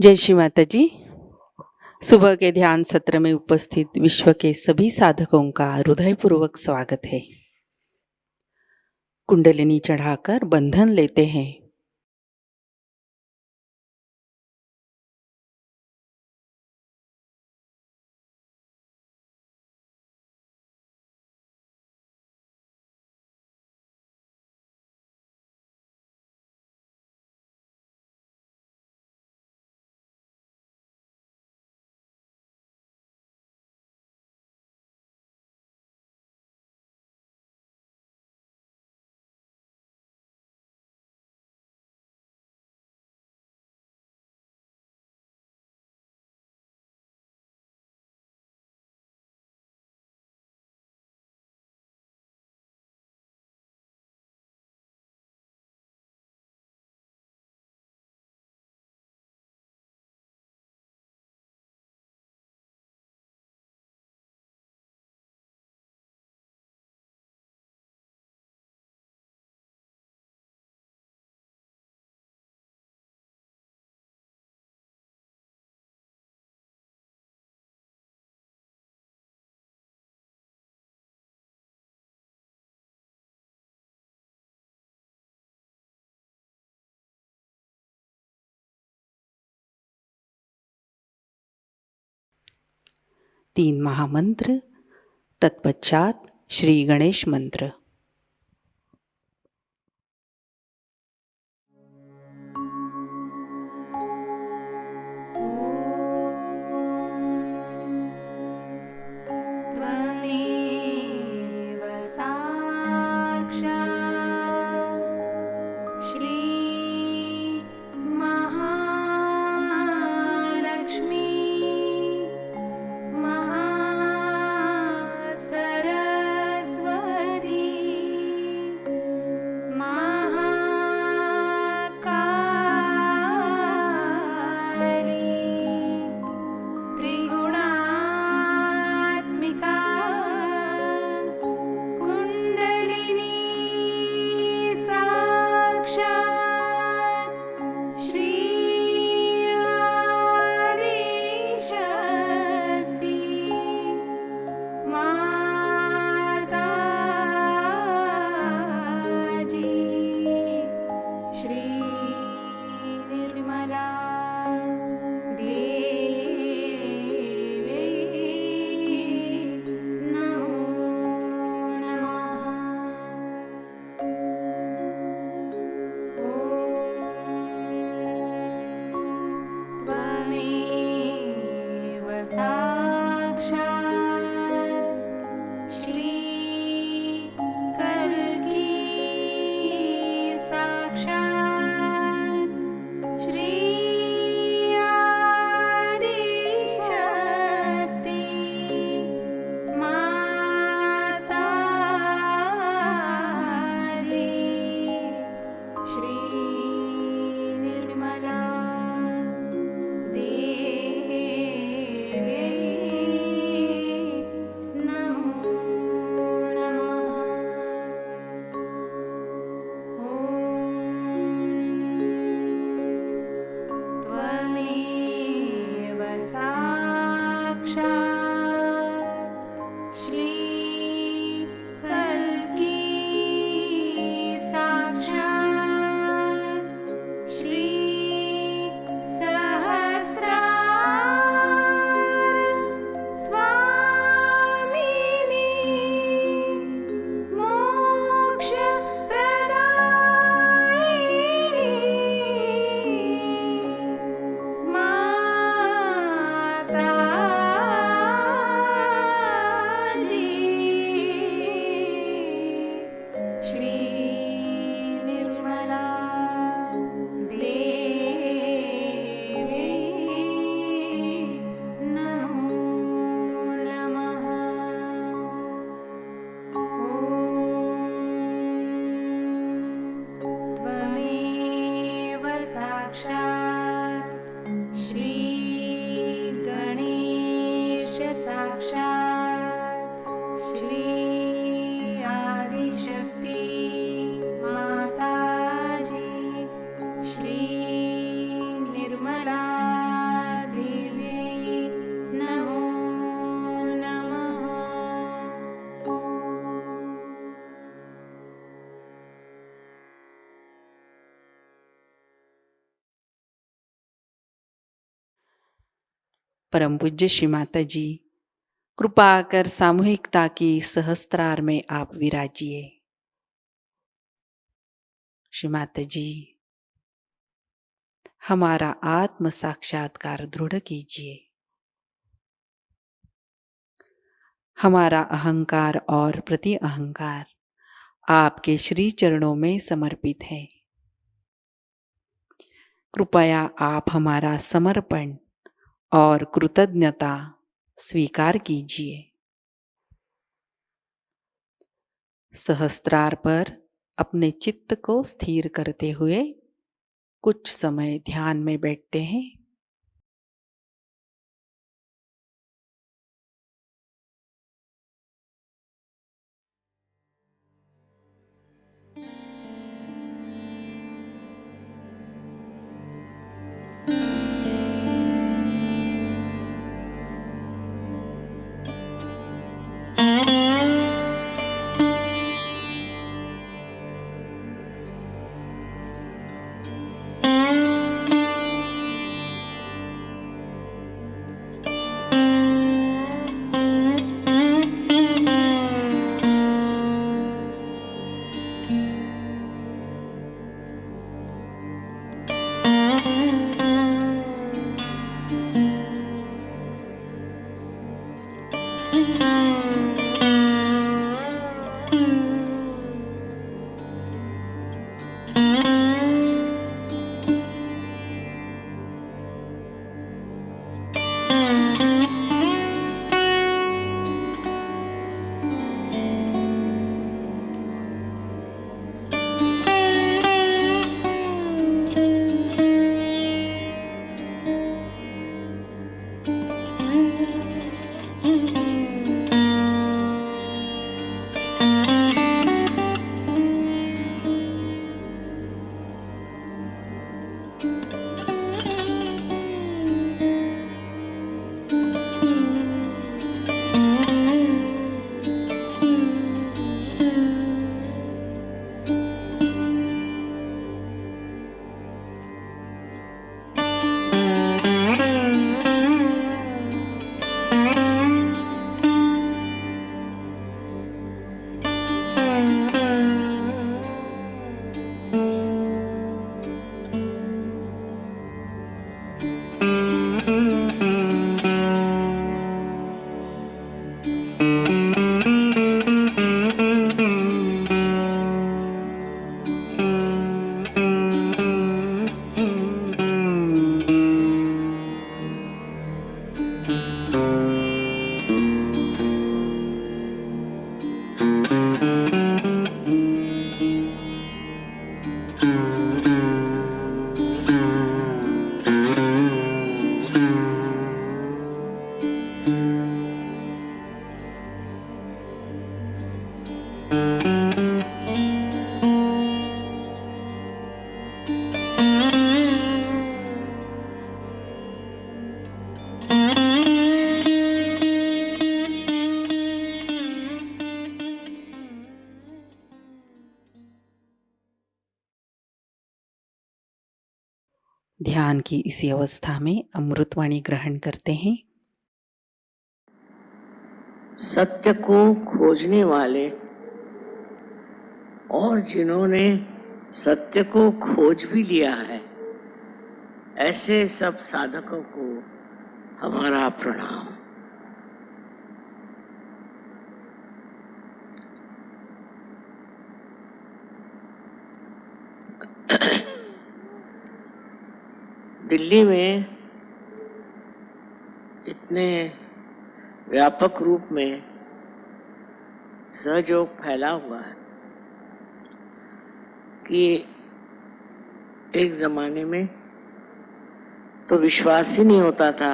जय श्री माता जी। सुबह के ध्यान सत्र में उपस्थित विश्व के सभी साधकों का हृदयपूर्वक स्वागत है। कुंडलिनी चढ़ाकर बंधन लेते हैं। तीन महामंत्र, तत्पश्चात श्री गणेश मंत्र। त्वमेव साक्षात् श्री महालक्ष्मी महासरस्वती परम पूज्य श्री माता जी, कृपा कर सामूहिकता की सहस्त्रार में आप विराजिए। श्री माता जी, हमारा आत्म साक्षात्कार दृढ़ कीजिए। हमारा अहंकार और प्रति अहंकार आपके श्री चरणों में समर्पित है। कृपया आप हमारा समर्पण और कृतज्ञता स्वीकार कीजिए। सहस्त्रार पर अपने चित्त को स्थिर करते हुए कुछ समय ध्यान में बैठते हैं। ध्यान की इसी अवस्था में अमृतवाणी ग्रहण करते हैं। सत्य को खोजने वाले और जिन्होंने सत्य को खोज भी लिया है, ऐसे सब साधकों को हमारा प्रणाम। दिल्ली में इतने व्यापक रूप में सहयोग फैला हुआ है कि एक जमाने में तो विश्वास ही नहीं होता था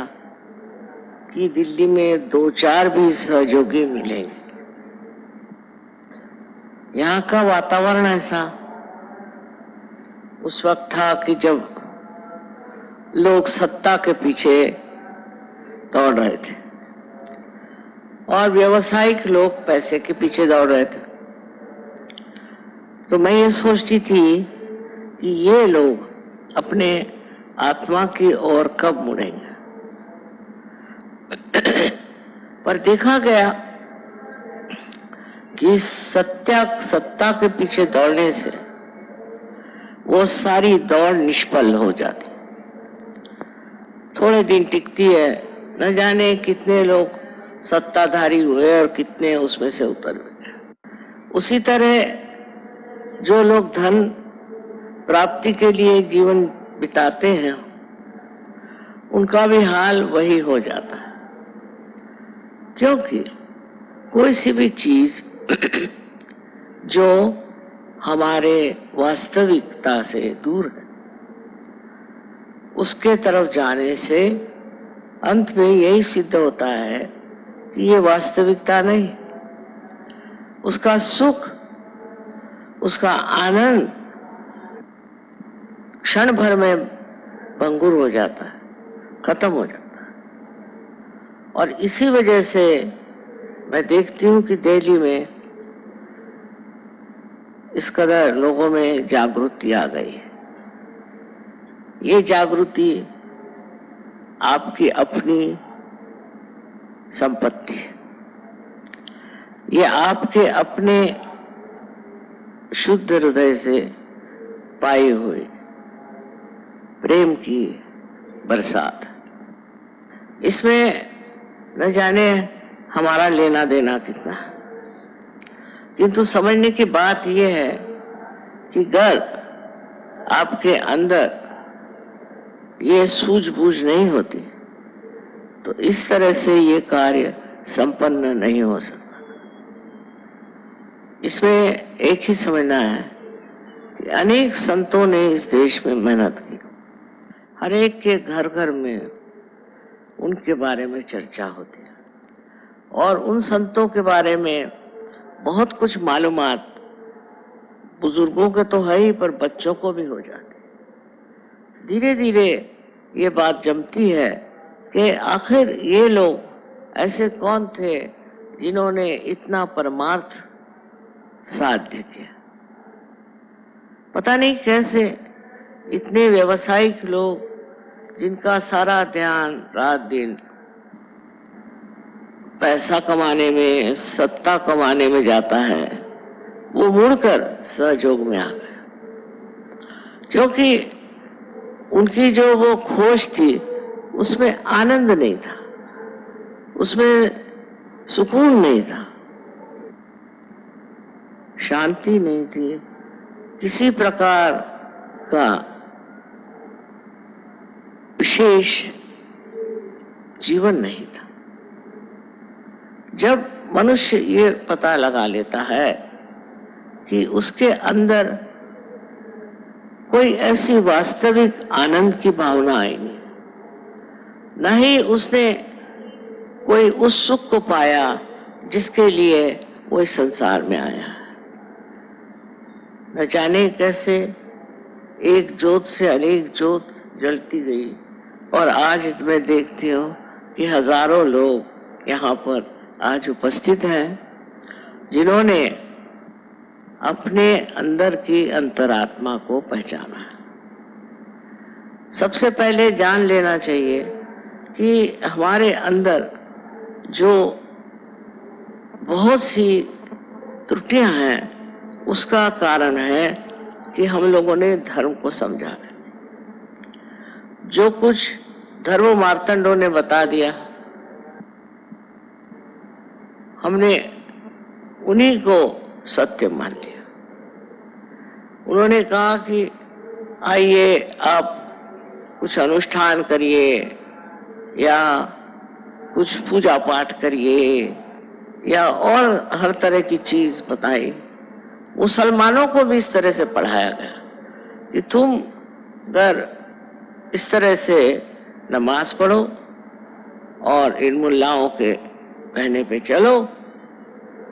कि दिल्ली में 2-4 भी सहयोगी मिलेंगे। यहाँ का वातावरण ऐसा उस वक्त था कि जब लोग सत्ता के पीछे दौड़ रहे थे और व्यवसायिक लोग पैसे के पीछे दौड़ रहे थे। तो मैं ये सोचती थी कि ये लोग अपने आत्मा की ओर कब मुड़ेंगे। पर देखा गया कि सत्ता के पीछे दौड़ने से वो सारी दौड़ निष्फल हो जाती, थोड़े दिन टिकती है। न जाने कितने लोग सत्ताधारी हुए और कितने उसमें से उतर गए। उसी तरह जो लोग धन प्राप्ति के लिए जीवन बिताते हैं, उनका भी हाल वही हो जाता है, क्योंकि कोई सी भी चीज जो हमारे वास्तविकता से दूर है, उसके तरफ जाने से अंत में यही सिद्ध होता है कि ये वास्तविकता नहीं। उसका सुख, उसका आनंद क्षण भर में भंगुर हो जाता है, खत्म हो जाता है। और इसी वजह से मैं देखती हूँ कि दिल्ली में इस कदर लोगों में जागृति आ गई है। ये जागृति आपकी अपनी संपत्ति है, ये आपके अपने शुद्ध हृदय से पाई हुई प्रेम की बरसात। इसमें न जाने हमारा लेना देना कितना है, किंतु समझने की बात यह है कि अगर आपके अंदर ये सूझबूझ नहीं होती तो इस तरह से ये कार्य संपन्न नहीं हो सकता। इसमें एक ही समझना है कि अनेक संतों ने इस देश में मेहनत की, हर एक के घर घर में उनके बारे में चर्चा होती है और उन संतों के बारे में बहुत कुछ मालूमात बुजुर्गों के तो है ही, पर बच्चों को भी हो जाती। धीरे धीरे ये बात जमती है कि आखिर ये लोग ऐसे कौन थे जिन्होंने इतना परमार्थ साध्य किया। पता नहीं कैसे इतने व्यवसायिक लोग जिनका सारा ध्यान रात दिन पैसा कमाने में, सत्ता कमाने में जाता है, वो मुड़कर सहयोग में आ गए, क्योंकि उनकी जो वो खोज थी उसमें आनंद नहीं था, उसमें सुकून नहीं था, शांति नहीं थी, किसी प्रकार का विशेष जीवन नहीं था। जब मनुष्य ये पता लगा लेता है कि उसके अंदर कोई ऐसी वास्तविक आनंद की भावना आई नहीं, न ही उसने कोई उस सुख को पाया जिसके लिए वो इस संसार में आया है। न जाने कैसे एक ज्योत से अनेक ज्योत जलती गई और आज मैं देखती हूँ कि हजारों लोग यहाँ पर आज उपस्थित हैं जिन्होंने अपने अंदर की अंतरात्मा को पहचाना है। सबसे पहले जान लेना चाहिए कि हमारे अंदर जो बहुत सी त्रुटियां हैं उसका कारण है कि हम लोगों ने धर्म को समझा नहीं। जो कुछ धर्म मार्तंडों ने बता दिया, हमने उन्हीं को सत्य मान लिया। उन्होंने कहा कि आइए आप कुछ अनुष्ठान करिए या कुछ पूजा पाठ करिए या और हर तरह की चीज बताई। मुसलमानों को भी इस तरह से पढ़ाया गया कि तुम अगर इस तरह से नमाज पढ़ो और इन मुल्लाओं के कहने पे चलो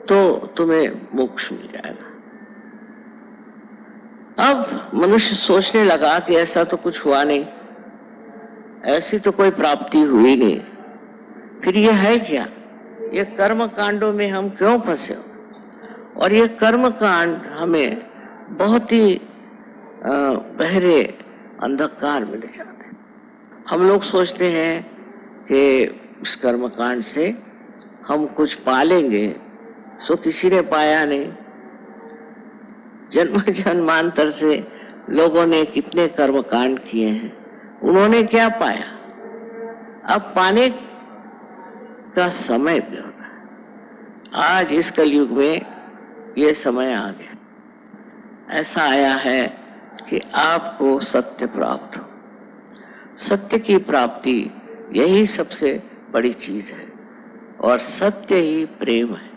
तो तुम्हें मोक्ष मिल जाएगा। अब मनुष्य सोचने लगा कि ऐसा तो कुछ हुआ नहीं, ऐसी तो कोई प्राप्ति हुई नहीं, फिर ये है क्या? ये कर्म कांडों में हम क्यों फंसे? और ये कर्म कांड हमें बहुत ही गहरे अंधकार में ले जाते हैं। हम लोग सोचते हैं कि इस कर्मकांड से हम कुछ पालेंगे, सो किसी ने पाया नहीं। जन्म जन्मांतर से लोगों ने कितने कर्मकांड किए हैं, उन्होंने क्या पाया? अब पाने का समय भी होता है। आज इस कलयुग में ये समय आ गया, ऐसा आया है कि आपको सत्य प्राप्त हो। सत्य की प्राप्ति यही सबसे बड़ी चीज है, और सत्य ही प्रेम है,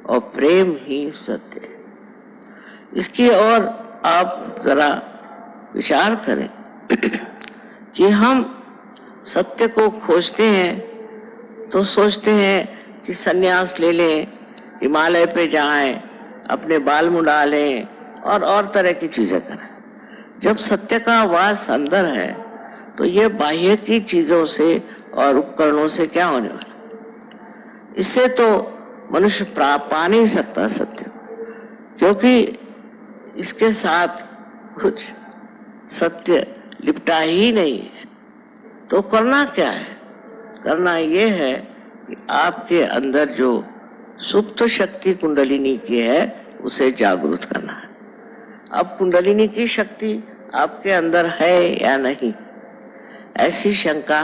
और प्रेम ही सत्य है। इसकी ओर आप जरा विचार करें कि हम सत्य को खोजते हैं तो सोचते हैं कि सन्यास ले लें, हिमालय पे जाएं, अपने बाल मुंडा लें और तरह की चीजें करें। जब सत्य का वास अंदर है तो ये बाह्य की चीजों से और उपकरणों से क्या होने वाला? इससे तो मनुष्य पा नहीं सकता सत्य, क्योंकि इसके साथ कुछ सत्य लिपटा ही नहीं है। तो करना क्या है? करना ये है कि आपके अंदर जो सुप्त शक्ति कुंडलिनी की है उसे जागृत करना है। अब कुंडलिनी की शक्ति आपके अंदर है या नहीं, ऐसी शंका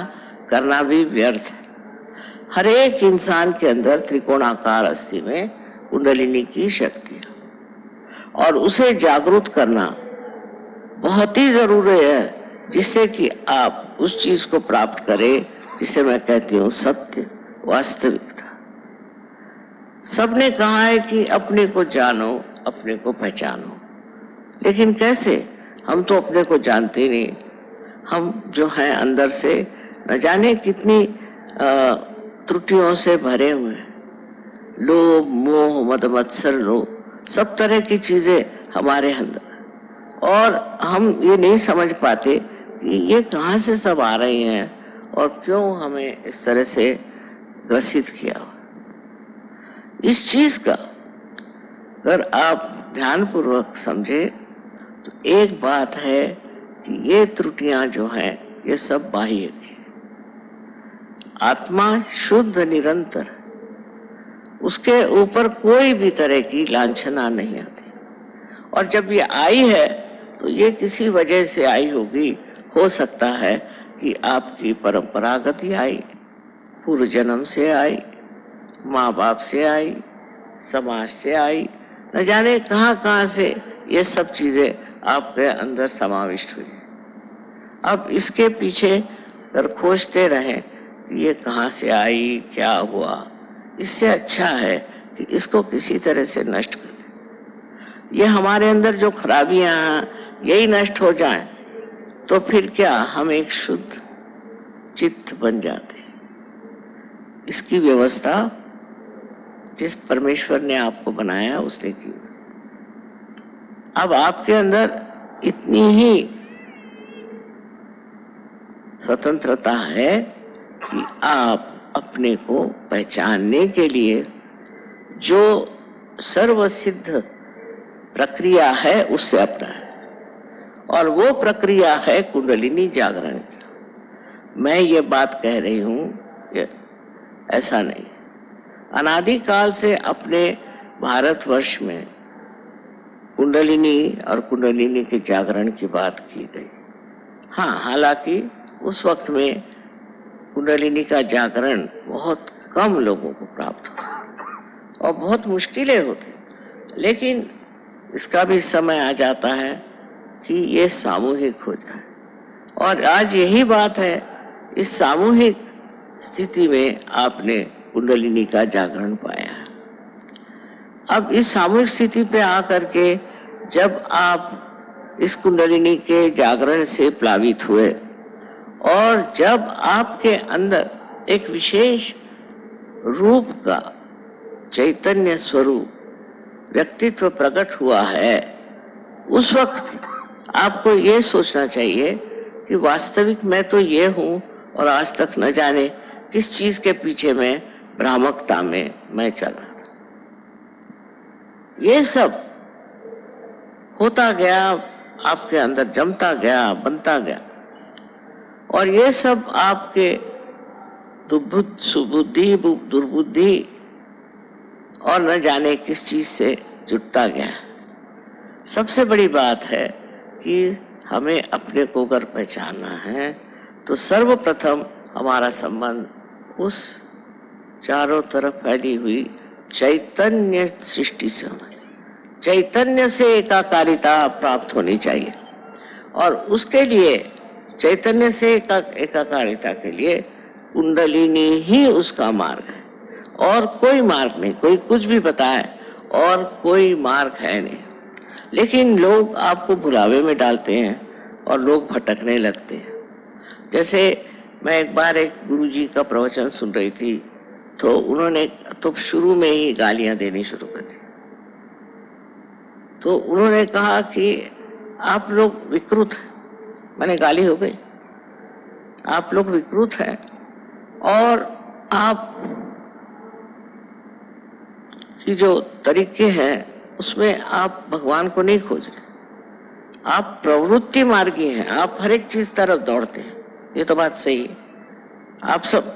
करना भी व्यर्थ है। हर एक इंसान के अंदर त्रिकोणाकार अस्थि में कुंडलिनी की शक्ति है, और उसे जागृत करना बहुत ही जरूरी है, जिससे कि आप उस चीज को प्राप्त करें जिसे मैं कहती हूँ सत्य, वास्तविकता। सबने कहा है कि अपने को जानो, अपने को पहचानो, लेकिन कैसे? हम तो अपने को जानते ही नहीं। हम जो हैं अंदर से न जाने कितनी त्रुटियों से भरे हुए हैं। लोभ, मोह, मद, मत्सर, लोभ, सब तरह की चीजें हमारे अंदर, और हम ये नहीं समझ पाते कि ये कहाँ से सब आ रही हैं और क्यों हमें इस तरह से ग्रसित किया। इस चीज का अगर आप ध्यानपूर्वक समझे तो एक बात है कि ये त्रुटियां जो हैं ये सब बाह्य की। आत्मा शुद्ध निरंतर, उसके ऊपर कोई भी तरह की लांछना नहीं आती, और जब ये आई है तो ये किसी वजह से आई होगी। हो सकता है कि आपकी परंपरागत ही आई, पूर्व जन्म से आई, माँ बाप से आई, समाज से आई, न जाने कहाँ से ये सब चीजें आपके अंदर समाविष्ट हुई। अब इसके पीछे अगर खोजते रहें कि ये कहाँ से आई, क्या हुआ, इससे अच्छा है कि इसको किसी तरह से नष्ट कर दें। ये हमारे अंदर जो खराबियां हैं यही नष्ट हो जाएं तो फिर क्या हम एक शुद्ध चित्त बन जाते हैं। इसकी व्यवस्था जिस परमेश्वर ने आपको बनाया उसने की। अब आपके अंदर इतनी ही स्वतंत्रता है कि आप अपने को पहचानने के लिए जो सर्वसिद्ध प्रक्रिया है उससे अपनाएं, और वो प्रक्रिया है कुंडलिनी जागरण की। मैं ये बात कह रही हूँ, ऐसा नहीं। अनादिकाल से अपने भारतवर्ष में कुंडलिनी और कुंडलिनी के जागरण की बात की गई। हाँ, हालांकि उस वक्त में कुंडलिनी का जागरण बहुत कम लोगों को प्राप्त होता और बहुत मुश्किलें होती, लेकिन इसका भी समय आ जाता है कि ये सामूहिक हो जाए। और आज यही बात है, इस सामूहिक स्थिति में आपने कुंडलिनी का जागरण पाया है। अब इस सामूहिक स्थिति पे आकर के जब आप इस कुंडलिनी के जागरण से प्लावित हुए, और जब आपके अंदर एक विशेष रूप का चैतन्य स्वरूप व्यक्तित्व प्रकट हुआ है, उस वक्त आपको ये सोचना चाहिए कि वास्तविक मैं तो ये हूँ, और आज तक न जाने किस चीज के पीछे मैं भ्रामकता में मैं चल रहा था। ये सब होता गया, आपके अंदर जमता गया, बनता गया, और ये सब आपके सुबुद्धि दुर्बुद्धि और न जाने किस चीज से जुटता गया। सबसे बड़ी बात है कि हमें अपने को अगर पहचानना है तो सर्वप्रथम हमारा संबंध उस चारों तरफ फैली हुई चैतन्य सृष्टि से होना चाहिए। चैतन्य से एकाकारिता प्राप्त होनी चाहिए और उसके लिए चैतन्य से एकाकारिता के लिए कुंडलिनी ही उसका मार्ग है और कोई मार्ग नहीं। कोई कुछ भी बताए और कोई मार्ग है नहीं। लेकिन लोग आपको भुलावे में डालते हैं और लोग भटकने लगते हैं। जैसे मैं एक बार एक गुरुजी का प्रवचन सुन रही थी तो उन्होंने तो शुरू में ही गालियां देनी शुरू कर दी। तो उन्होंने कहा कि आप लोग विकृत हैं। मैंने गाली हो गई, आप लोग विकृत हैं और आप की जो तरीके हैं उसमें आप भगवान को नहीं खोज रहे, आप प्रवृत्ति मार्गी हैं, आप हर एक चीज तरफ दौड़ते हैं। ये तो बात सही है। आप सब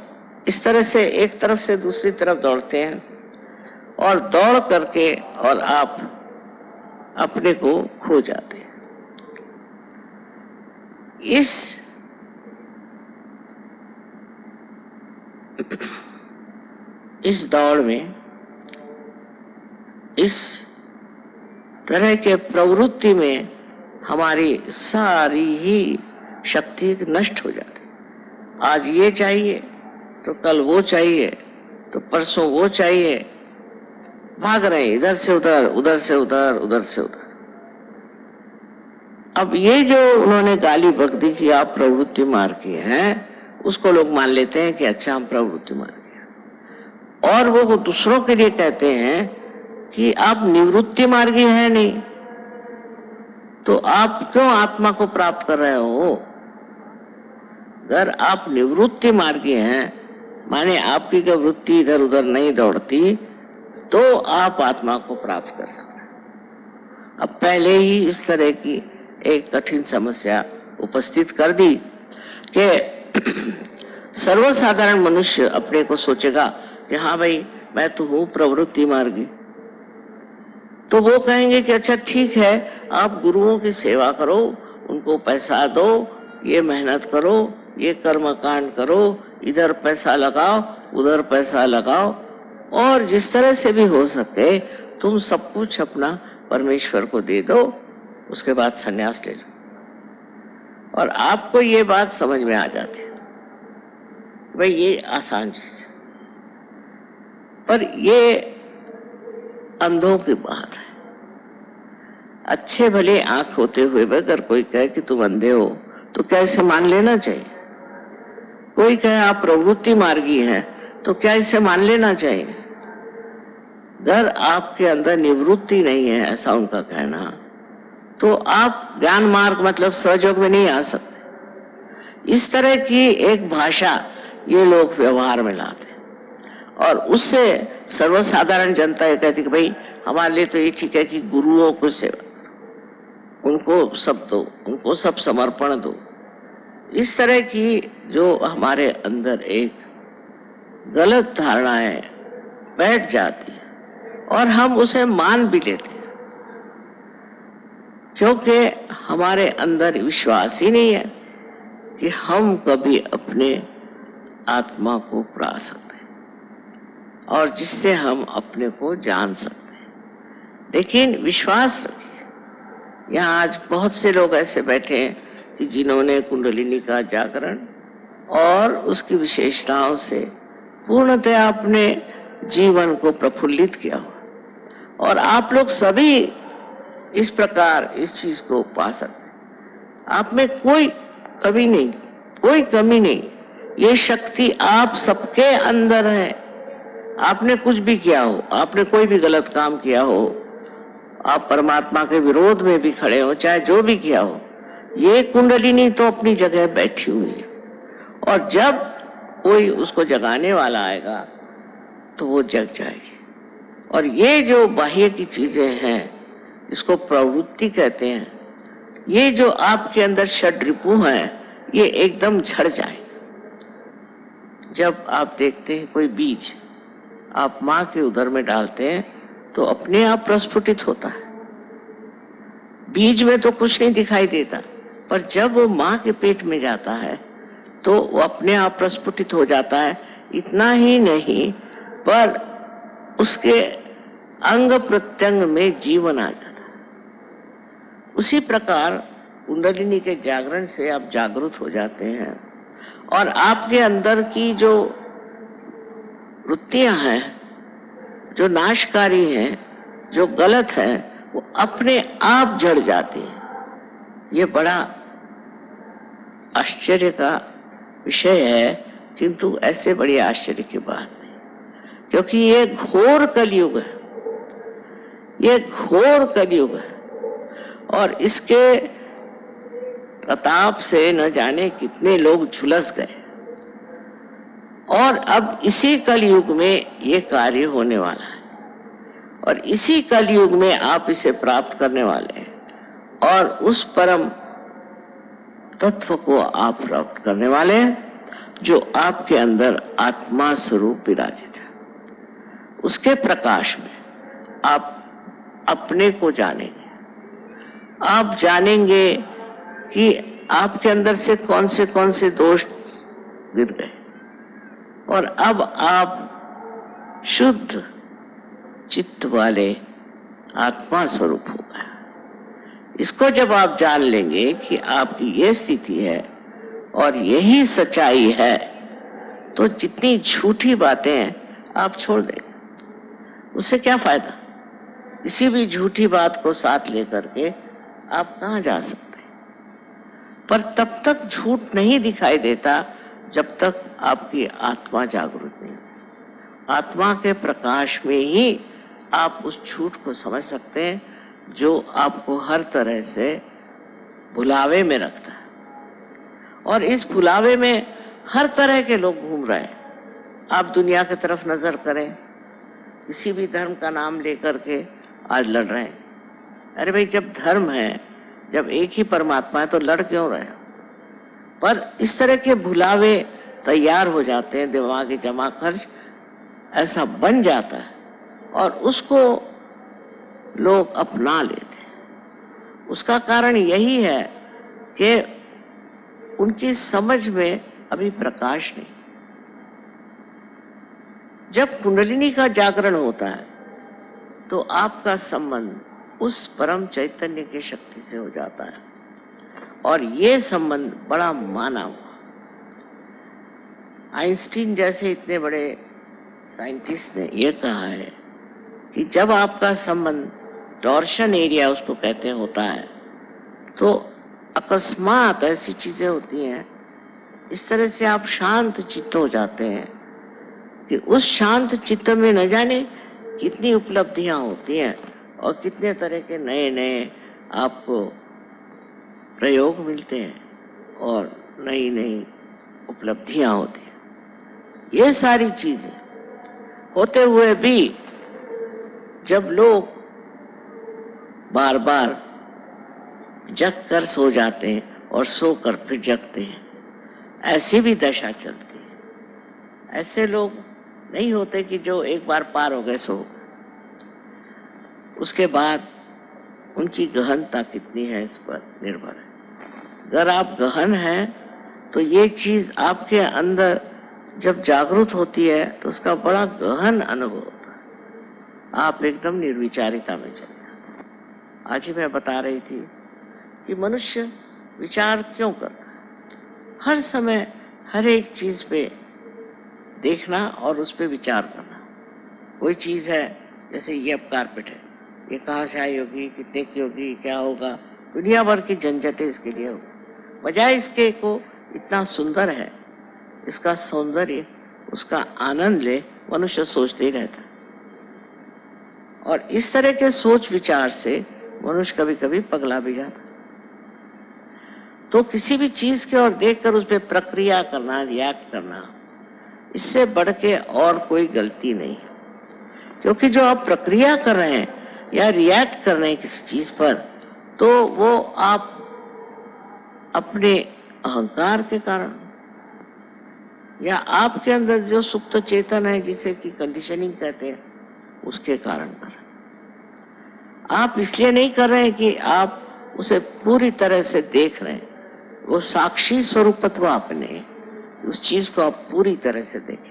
इस तरह से एक तरफ से दूसरी तरफ दौड़ते हैं और दौड़ करके और आप अपने को खो जाते हैं। इस दौड़ में इस तरह के प्रवृत्ति में हमारी सारी ही शक्ति नष्ट हो जाती। आज ये चाहिए तो कल वो चाहिए तो परसों वो चाहिए, भाग रहे इधर से उधर, उधर से उधर, उधर से उधर। अब ये जो उन्होंने गाली बक दी कि आप प्रवृत्ति मार्ग की हैं, उसको लोग मान लेते हैं कि अच्छा हम प्रवृत्ति मार्ग की, और वो दूसरों के लिए कहते हैं कि आप निवृत्ति मार्गी हैं नहीं, तो आप क्यों आत्मा को प्राप्त कर रहे हो? अगर आप निवृत्ति मार्गी हैं, माने आपकी जो वृत्ति इधर उधर नहीं दौड़ती, तो आप आत्मा को प्राप्त कर सकते हैं। अब पहले ही इस तरह की एक कठिन समस्या उपस्थित कर दी कि सर्वसाधारण मनुष्य अपने को सोचेगा कि हाँ भाई मैं तो हूं प्रवृत्ति मार्गी, तो वो कहेंगे कि अच्छा ठीक है, आप गुरुओं की सेवा करो, उनको पैसा दो, ये मेहनत करो, ये कर्म कांड करो, इधर पैसा लगाओ, उधर पैसा लगाओ, और जिस तरह से भी हो सके तुम सब कुछ अपना परमेश्वर को दे दो, उसके बाद संन्यास ले लो। और आपको ये बात समझ में आ जाती है भाई ये आसान चीज है, पर ये अंधों की बात है। अच्छे भले आंख होते हुए अगर कोई कहे कि तुम अंधे हो तो क्या इसे मान लेना चाहिए? कोई कहे आप प्रवृत्ति मार्गी हैं तो क्या इसे मान लेना चाहिए? अगर आपके अंदर निवृत्ति नहीं है, ऐसा उनका कहना, तो आप ज्ञान मार्ग मतलब सहयोग में नहीं आ सकते। इस तरह की एक भाषा ये लोग व्यवहार में लाते हैं और उससे सर्वसाधारण जनता ये कहती कि भाई हमारे लिए तो ये ठीक है कि गुरुओं को सेवा करो, उनको सब दो, उनको सब समर्पण दो। इस तरह की जो हमारे अंदर एक गलत धारणाएं बैठ जाती है और हम उसे मान भी लेते हैं, क्योंकि हमारे अंदर विश्वास ही नहीं है कि हम कभी अपने आत्मा को पा सकते हैं और जिससे हम अपने को जान सकते हैं। लेकिन विश्वास रखिए, यहाँ आज बहुत से लोग ऐसे बैठे हैं कि जिन्होंने कुंडलिनी का जागरण और उसकी विशेषताओं से पूर्णतः अपने जीवन को प्रफुल्लित किया हुआ, और आप लोग सभी इस प्रकार इस चीज को पा सकते हैं। आप में कोई कमी नहीं, कोई कमी नहीं, ये शक्ति आप सबके अंदर है। आपने कुछ भी किया हो, आपने कोई भी गलत काम किया हो, आप परमात्मा के विरोध में भी खड़े हो, चाहे जो भी किया हो, ये कुंडलिनी तो अपनी जगह बैठी हुई है, और जब कोई उसको जगाने वाला आएगा तो वो जग जाएगी। और ये जो बाह्य की चीजें हैं, इसको प्रवृत्ति कहते हैं, ये जो आपके अंदर षड्रिपु हैं, ये एकदम झड़ जाए। जब आप देखते हैं कोई बीज आप माँ के उदर में डालते हैं तो अपने आप प्रस्फुटित होता है। बीज में तो कुछ नहीं दिखाई देता, पर जब वो माँ के पेट में जाता है तो वो अपने आप प्रस्फुटित हो जाता है। इतना ही नहीं, पर उसके अंग प्रत्यंग में जीवन आ जाता है। उसी प्रकार कुंडलिनी के जागरण से आप जागृत हो जाते हैं और आपके अंदर की जो वृत्तियां हैं, जो नाशकारी हैं, जो गलत है, वो अपने आप जड़ जाती हैं। ये बड़ा आश्चर्य का विषय है, किंतु ऐसे बड़ी आश्चर्य की बात नहीं, क्योंकि ये घोर कलयुग है, ये घोर कलयुग है और इसके प्रताप से न जाने कितने लोग झुलस गए। और अब इसी कलयुग में ये कार्य होने वाला है और इसी कलयुग में आप इसे प्राप्त करने वाले हैं और उस परम तत्व को आप प्राप्त करने वाले हैं जो आपके अंदर आत्मा स्वरूप विराजित है। उसके प्रकाश में आप अपने को जानेंगे। आप जानेंगे कि आपके अंदर से कौन से दोष गिर गए और अब आप शुद्ध चित्त वाले आत्मा स्वरूप हो गए। इसको जब आप जान लेंगे कि आपकी ये स्थिति है और यही सच्चाई है, तो जितनी झूठी बातें हैं आप छोड़ देंगे। उससे क्या फायदा? किसी भी झूठी बात को साथ लेकर के आप कहाँ जा सकते हैं? पर तब तक झूठ नहीं दिखाई देता जब तक आपकी आत्मा जागृत नहीं होती। आत्मा के प्रकाश में ही आप उस झूठ को समझ सकते हैं जो आपको हर तरह से भुलावे में रखता है। और इस भुलावे में हर तरह के लोग घूम रहे हैं। आप दुनिया की तरफ नजर करें, किसी भी धर्म का नाम लेकर के आज लड़ रहे हैं। अरे भाई, जब धर्म है, जब एक ही परमात्मा है, तो लड़ क्यों रहे हो? पर इस तरह के भुलावे तैयार हो जाते हैं, दिमागी जमा खर्च ऐसा बन जाता है और उसको लोग अपना लेते हैं। उसका कारण यही है कि उनकी समझ में अभी प्रकाश नहीं। जब कुंडलिनी का जागरण होता है तो आपका संबंध उस परम चैतन्य की शक्ति से हो जाता है और ये संबंध बड़ा माना हुआ। आइंस्टीन जैसे इतने बड़े साइंटिस्ट ने यह कहा है कि जब आपका संबंध टॉर्शन एरिया उसको कहते होता है, तो अकस्मात ऐसी चीजें होती हैं, इस तरह से आप शांत चित्त हो जाते हैं कि उस शांत चित्त में न जाने कितनी उपलब्धियां होती हैं और कितने तरह के नए नए आपको प्रयोग मिलते हैं और नई नई उपलब्धियां होती हैं। ये सारी चीजें होते हुए भी जब लोग बार बार जग कर सो जाते हैं और सोकर फिर जगते हैं, ऐसी भी दशा चलती है। ऐसे लोग नहीं होते कि जो एक बार पार हो गए सो गए। उसके बाद उनकी गहनता कितनी है इस पर निर्भर है। अगर आप गहन हैं तो ये चीज आपके अंदर जब जागृत होती है तो उसका बड़ा गहन अनुभव होता है। आप एकदम निर्विचारिता में चले जाते हैं। आज ही मैं बता रही थी कि मनुष्य विचार क्यों करता है? हर समय हर एक चीज पे देखना और उस पे विचार करना। कोई चीज है, जैसे ये अब कारपेट है, ये कहाँ से आई होगी, कितने की होगी, क्या होगा, दुनिया भर की झंझटें इसके लिए होगी। बजाय इसके को इतना सुंदर है, इसका सौंदर्य, उसका आनंद ले, मनुष्य सोचते ही रहता है। और इस तरह के सोच विचार से मनुष्य कभी कभी पगला भी जाता। तो किसी भी चीज के ओर देखकर उस पर प्रक्रिया करना, रिएक्ट करना, इससे बढ़ के और कोई गलती नहीं है। क्योंकि जो आप प्रक्रिया कर रहे हैं या रिएक्ट कर रहे हैं किसी चीज पर, तो वो आप अपने अहंकार के कारण, या आपके अंदर जो सुप्त चेतन है, जिसे कि कंडीशनिंग कहते हैं, उसके कारण कर रहे हैं। आप इसलिए नहीं कर रहे हैं कि आप उसे पूरी तरह से देख रहे हैं। वो साक्षी स्वरूपत्व आपने, उस चीज को आप पूरी तरह से देखें।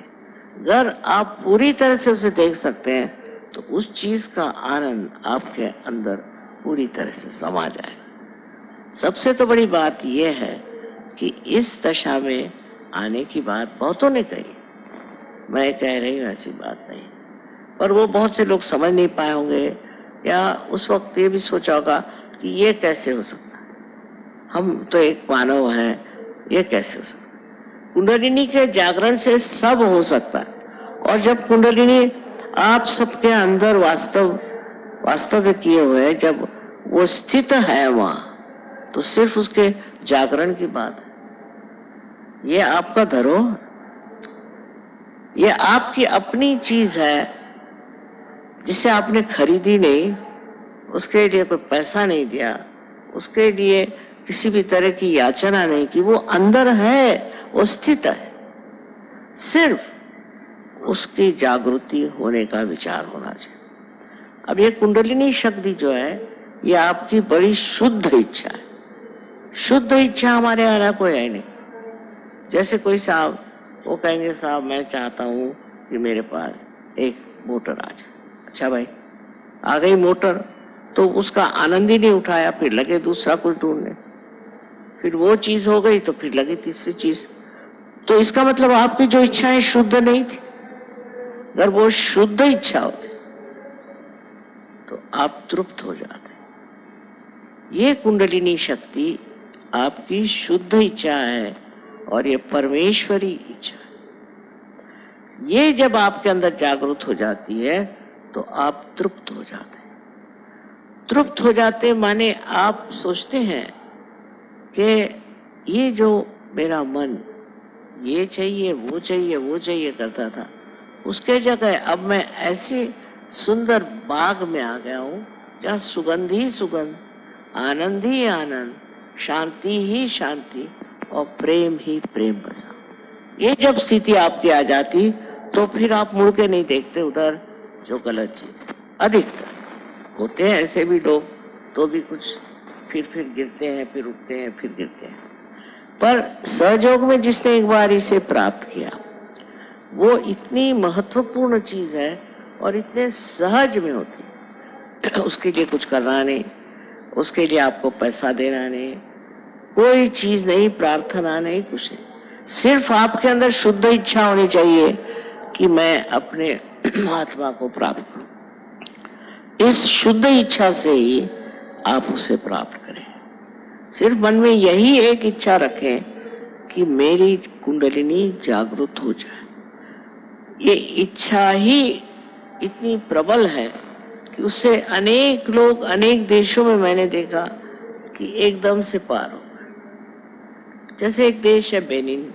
अगर आप पूरी तरह से उसे देख सकते हैं तो उस चीज का आनंद आपके अंदर पूरी तरह से समा जाए। सबसे तो बड़ी बात यह है कि इस दशा में आने की बात बहुतों ने कही, मैं कह रही हूँ ऐसी बात नहीं, पर वो बहुत से लोग समझ नहीं पाए होंगे, या उस वक्त ये भी सोचा होगा कि ये कैसे हो सकता है, हम तो एक मानव हैं, ये कैसे हो सकता है। कुंडलिनी के जागरण से सब हो सकता है। और जब कुंडलिनी आप सबके अंदर वास्तव्य किए हुए, जब वो स्थित है वहां, तो सिर्फ उसके जागरण की बात है। ये आपका धरोहर, ये आपकी अपनी चीज है, जिसे आपने खरीदी नहीं, उसके लिए कोई पैसा नहीं दिया, उसके लिए किसी भी तरह की याचना नहीं की, वो अंदर है, वो स्थित है। सिर्फ उसकी जागृति होने का विचार होना चाहिए। अब ये कुंडलिनी शक्ति जो है, ये आपकी बड़ी शुद्ध इच्छा है। शुद्ध इच्छा हमारे यहाँ ना कोई है नहीं। जैसे कोई साहब वो कहेंगे, साहब मैं चाहता हूं कि मेरे पास एक मोटर आ जाए। अच्छा भाई, आ गई मोटर, तो उसका आनंद ही नहीं उठाया, फिर लगे दूसरा कुछ ढूंढने, फिर वो चीज हो गई तो फिर लगी तीसरी चीज। तो इसका मतलब आपकी जो इच्छाएं शुद्ध नहीं थी। अगर वो शुद्ध इच्छा होती तो आप तृप्त हो जाते। ये कुंडलिनी शक्ति आपकी शुद्ध इच्छा है और ये परमेश्वरी इच्छा है। ये जब आपके अंदर जागृत हो जाती है तो आप तृप्त हो जाते हैं। तृप्त हो जाते माने आप सोचते हैं कि ये जो मेरा मन ये चाहिए वो चाहिए वो चाहिए करता था, उसके जगह अब मैं ऐसे सुंदर बाग में आ गया हूँ जहाँ सुगंध ही सुगंध, आनंद ही आनंद, शांति ही शांति और प्रेम ही प्रेम बसा। ये जब स्थिति आपकी आ जाती तो फिर आप मुड़ के नहीं देखते उधर जो गलत चीज है। अधिकतर होते हैं ऐसे भी लोग, तो भी कुछ फिर गिरते हैं, फिर उठते हैं, फिर गिरते हैं। पर सहयोग में जिसने एक बार इसे प्राप्त किया, वो इतनी महत्वपूर्ण चीज है और इतने सहज में होती है। उसके लिए कुछ करना नहीं, उसके लिए आपको पैसा देना नहीं, कोई चीज नहीं, प्रार्थना नहीं, कुछ नहीं। सिर्फ आपके अंदर शुद्ध इच्छा होनी चाहिए कि मैं अपने आत्मा को प्राप्त करूं। इस शुद्ध इच्छा से ही आप उसे प्राप्त करें। सिर्फ मन में यही एक इच्छा रखें कि मेरी कुंडलिनी जागृत हो जाए। ये इच्छा ही इतनी प्रबल है कि उससे अनेक लोग अनेक देशों में मैंने देखा कि एकदम से पार हो गए। जैसे एक देश है बेनिन,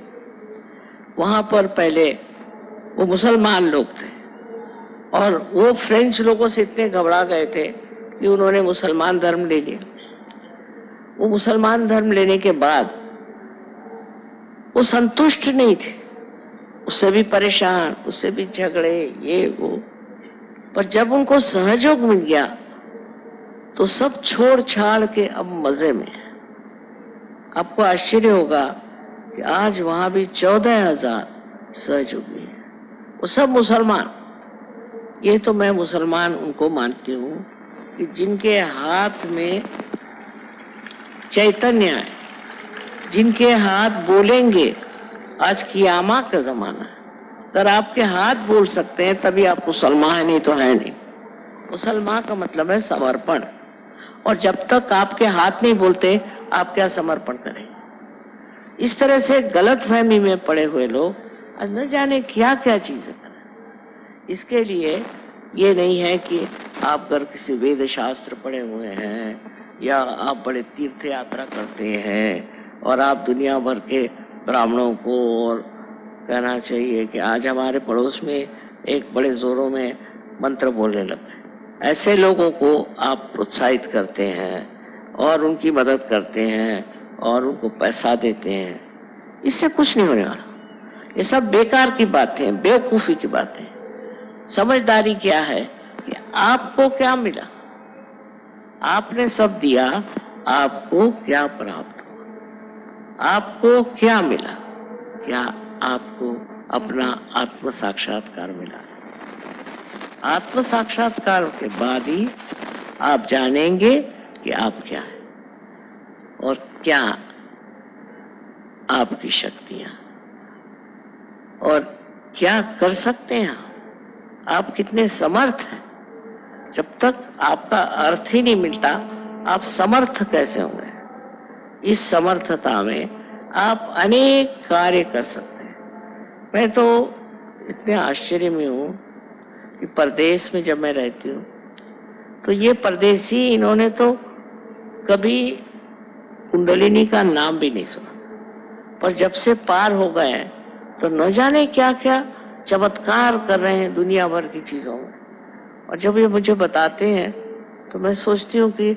वहां पर पहले वो मुसलमान लोग थे और वो फ्रेंच लोगों से इतने घबरा गए थे कि उन्होंने मुसलमान धर्म ले लिया। वो मुसलमान धर्म लेने के बाद वो संतुष्ट नहीं थे, उससे भी परेशान, उससे भी झगड़े, ये वो। पर जब उनको सहयोग मिल गया तो सब छोड़ छाड़ के अब मजे में है। आपको आश्चर्य होगा कि आज वहां भी 14,000 सहयोगी हैं, वो सब मुसलमान। ये तो मैं मुसलमान उनको मानती हूँ कि जिनके हाथ में चैतन्य है, जिनके हाथ बोलेंगे। आज कियामा का जमाना है, अगर आपके हाथ बोल सकते हैं तभी आप मुसलमान हैं, नहीं तो है नहीं। मुसलमान का मतलब है समर्पण, और जब तक आपके हाथ नहीं बोलते आप क्या समर्पण करें। इस तरह से गलत फहमी में पड़े हुए लोग न जाने क्या क्या चीजें करें। इसके लिए ये नहीं है कि आप अगर किसी वेद शास्त्र पढ़े हुए हैं या आप बड़े तीर्थ यात्रा करते हैं और आप दुनिया भर के ब्राह्मणों को और कहना चाहिए कि आज हमारे पड़ोस में एक बड़े जोरों में मंत्र बोलने लगे, ऐसे लोगों को आप प्रोत्साहित करते हैं और उनकी मदद करते हैं और उनको पैसा देते हैं, इससे कुछ नहीं होने वाला। ये सब बेकार की बातें, बेवकूफी की बातें। समझदारी क्या है कि आपको क्या मिला, आपने सब दिया, आपको क्या प्राप्त हुआ, आपको क्या मिला, क्या आपको अपना आत्म साक्षात्कार मिला। आत्म साक्षात्कार के बाद ही आप जानेंगे कि आप क्या है और क्या आपकी शक्तियां और क्या कर सकते हैं आप कितने समर्थ हैं। जब तक आपका अर्थ ही नहीं मिलता, आप समर्थ कैसे होंगे। इस समर्थता में आप अनेक कार्य कर सकते हैं। मैं तो इतने आश्चर्य में हूं कि परदेश में जब मैं रहती हूँ तो ये परदेसी, इन्होंने तो कभी कुंडलिनी का नाम भी नहीं सुना, पर जब से पार हो गए तो न जाने क्या क्या चमत्कार कर रहे हैं दुनिया भर की चीजों में। और जब ये मुझे बताते हैं तो मैं सोचती हूँ कि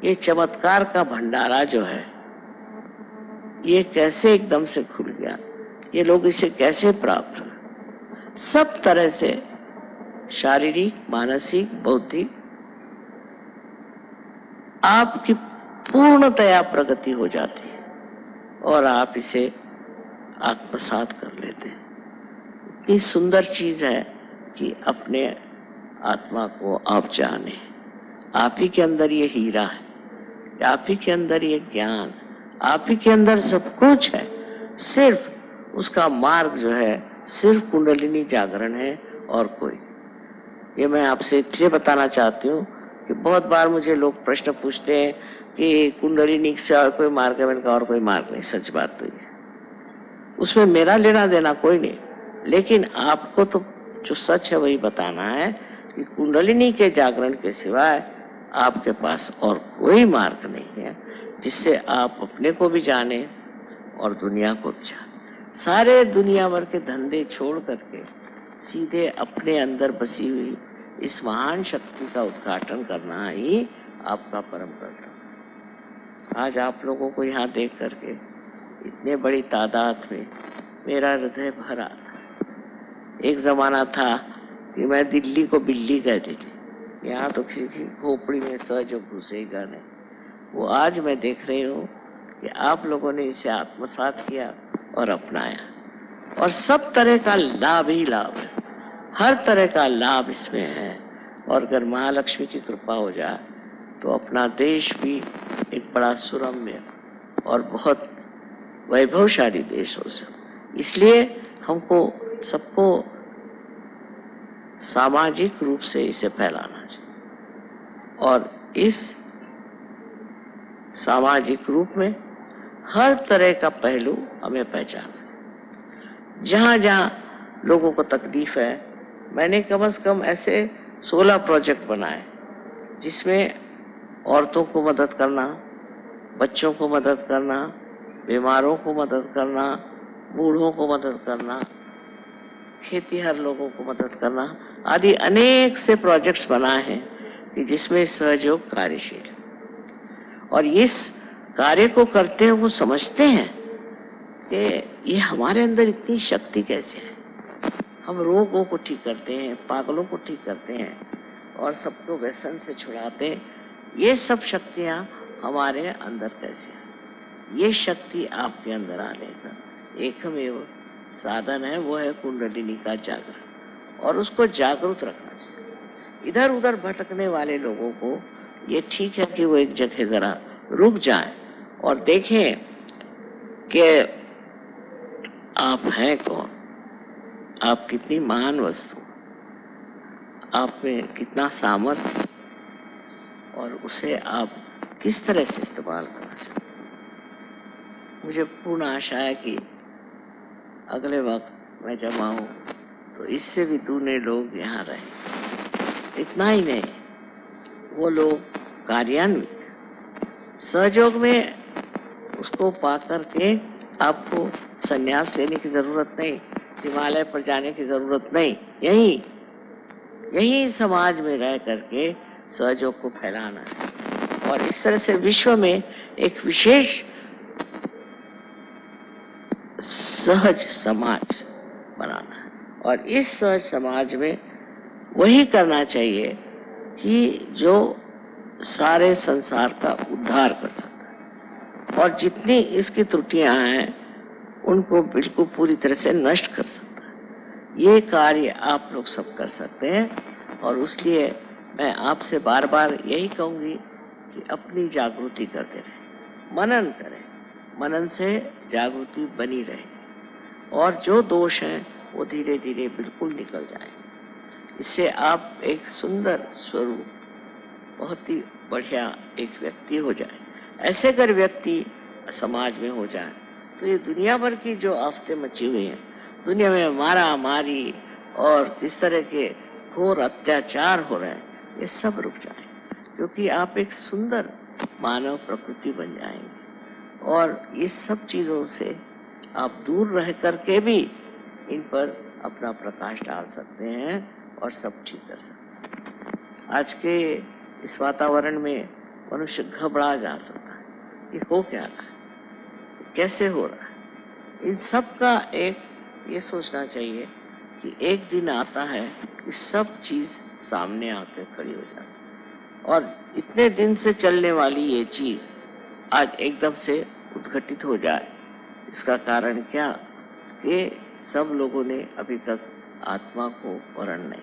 ये चमत्कार का भंडारा जो है ये कैसे एकदम से खुल गया, ये लोग इसे कैसे प्राप्त हुए। सब तरह से शारीरिक, मानसिक, बौद्धिक आपकी पूर्णतया प्रगति हो जाती है और आप इसे आत्मसात कर लेते हैं। इतनी सुंदर चीज है कि अपने आत्मा को आप जाने। आप ही के अंदर ये हीरा है, आप ही के अंदर ये ज्ञान, आप ही के अंदर सब कुछ है। सिर्फ उसका मार्ग जो है सिर्फ कुंडलिनी जागरण है और कोई। ये मैं आपसे इसलिए बताना चाहती हूँ कि बहुत बार मुझे लोग प्रश्न पूछते हैं कि कुंडलिनी से और कोई मार्ग है। मैंने कहा और कोई मार्ग नहीं। सच बात तो ये, उसमें मेरा लेना देना कोई नहीं, लेकिन आपको तो जो सच है वही बताना है कि कुंडलिनी के जागरण के सिवाय आपके पास और कोई मार्ग नहीं है जिससे आप अपने को भी जाने और दुनिया को भी जाने। सारे दुनिया भर के धंधे छोड़ करके सीधे अपने अंदर बसी हुई इस महान शक्ति का उद्घाटन करना ही आपका परम कर्तव्य। आज आप लोगों को यहाँ देख करके इतने बड़ी तादाद में मेरा हृदय भरा था। एक जमाना था कि मैं दिल्ली को बिल्ली कहती थी, यहाँ तो किसी की खोपड़ी में सहज घुसेगा नहीं। वो आज मैं देख रही हूँ कि आप लोगों ने इसे आत्मसात किया और अपनाया, और सब तरह का लाभ ही लाभ है, हर तरह का लाभ इसमें है। और अगर महालक्ष्मी की कृपा हो जाए तो अपना देश भी एक बड़ा सुरम्य और बहुत वैभवशाली देश हो सके। इसलिए हमको सबको सामाजिक रूप से इसे फैलाना चाहिए और इस सामाजिक रूप में हर तरह का पहलू हमें पहचाना। जहाँ जहाँ लोगों को तकलीफ है, मैंने कम से कम ऐसे 16 प्रोजेक्ट बनाए जिसमें औरतों को मदद करना, बच्चों को मदद करना, बीमारों को मदद करना, बूढ़ों को मदद करना, खेतीहर लोगों को मदद करना आदि अनेक से प्रोजेक्ट्स बनाए हैं कि जिसमें सहयोग कार्यशील। और इस कार्य को करते हैं वो समझते हैं कि ये हमारे अंदर इतनी शक्ति कैसे है। हम रोगों को ठीक करते हैं, पागलों को ठीक करते हैं और सबको व्यसन से छुड़ाते हैं। ये सब शक्तियाँ हमारे अंदर कैसे हैं। ये शक्ति आपके अंदर आने का एकमेव साधन है, वो है कुंडलिनी का जागरण, और उसको जागरूक रखना चाहिए। इधर उधर भटकने वाले लोगों को ये ठीक है कि वो एक जगह जरा रुक जाएं और देखें कि आप हैं कौन, आप कितनी महान वस्तु, आप में कितना सामर्थ्य और उसे आप किस तरह से इस्तेमाल करना चाहिए। मुझे पूर्ण आशा है कि अगले वक्त मैं जब आऊँ तो इससे भी दूने लोग यहाँ रहे। इतना ही नहीं, वो लोग कार्यान्वित सहयोग में उसको पा करके आपको संन्यास लेने की जरूरत नहीं, हिमालय पर जाने की जरूरत नहीं, यही समाज में रह करके सहयोग को फैलाना है और इस तरह से विश्व में एक विशेष सहज समाज और इस सहज समाज में वही करना चाहिए कि जो सारे संसार का उद्धार कर सकता है और जितनी इसकी त्रुटियां हैं उनको बिल्कुल पूरी तरह से नष्ट कर सकता है। ये कार्य आप लोग सब कर सकते हैं और इसलिए मैं आपसे बार बार यही कहूँगी कि अपनी जागृति करते रहें, मनन करें। मनन से जागृति बनी रहे और जो दोष हैं वो धीरे धीरे बिल्कुल निकल जाएंगे। इससे आप एक सुंदर स्वरूप, बहुत ही बढ़िया एक व्यक्ति हो जाए। ऐसे अगर व्यक्ति समाज में हो जाए तो ये दुनिया भर की जो आफतें मची हुई हैं, दुनिया में मारा मारी और इस तरह के घोर अत्याचार हो रहे हैं, ये सब रुक जाए, क्योंकि आप एक सुंदर मानव प्रकृति बन जाएंगे और ये सब चीज़ों से आप दूर रह करके भी इन पर अपना प्रकाश डाल सकते हैं और सब ठीक कर सकते हैं। आज के इस वातावरण में मनुष्य घबरा जा सकता है कि हो क्या रहा है, कैसे हो रहा है। इन सब का एक ये सोचना चाहिए कि एक दिन आता है कि सब चीज़ सामने आकर खड़ी हो जाती है और इतने दिन से चलने वाली ये चीज़ आज एकदम से उद्घटित हो जाए। इसका कारण क्या कि सब लोगों ने अभी तक आत्मा को वर्ण नहीं।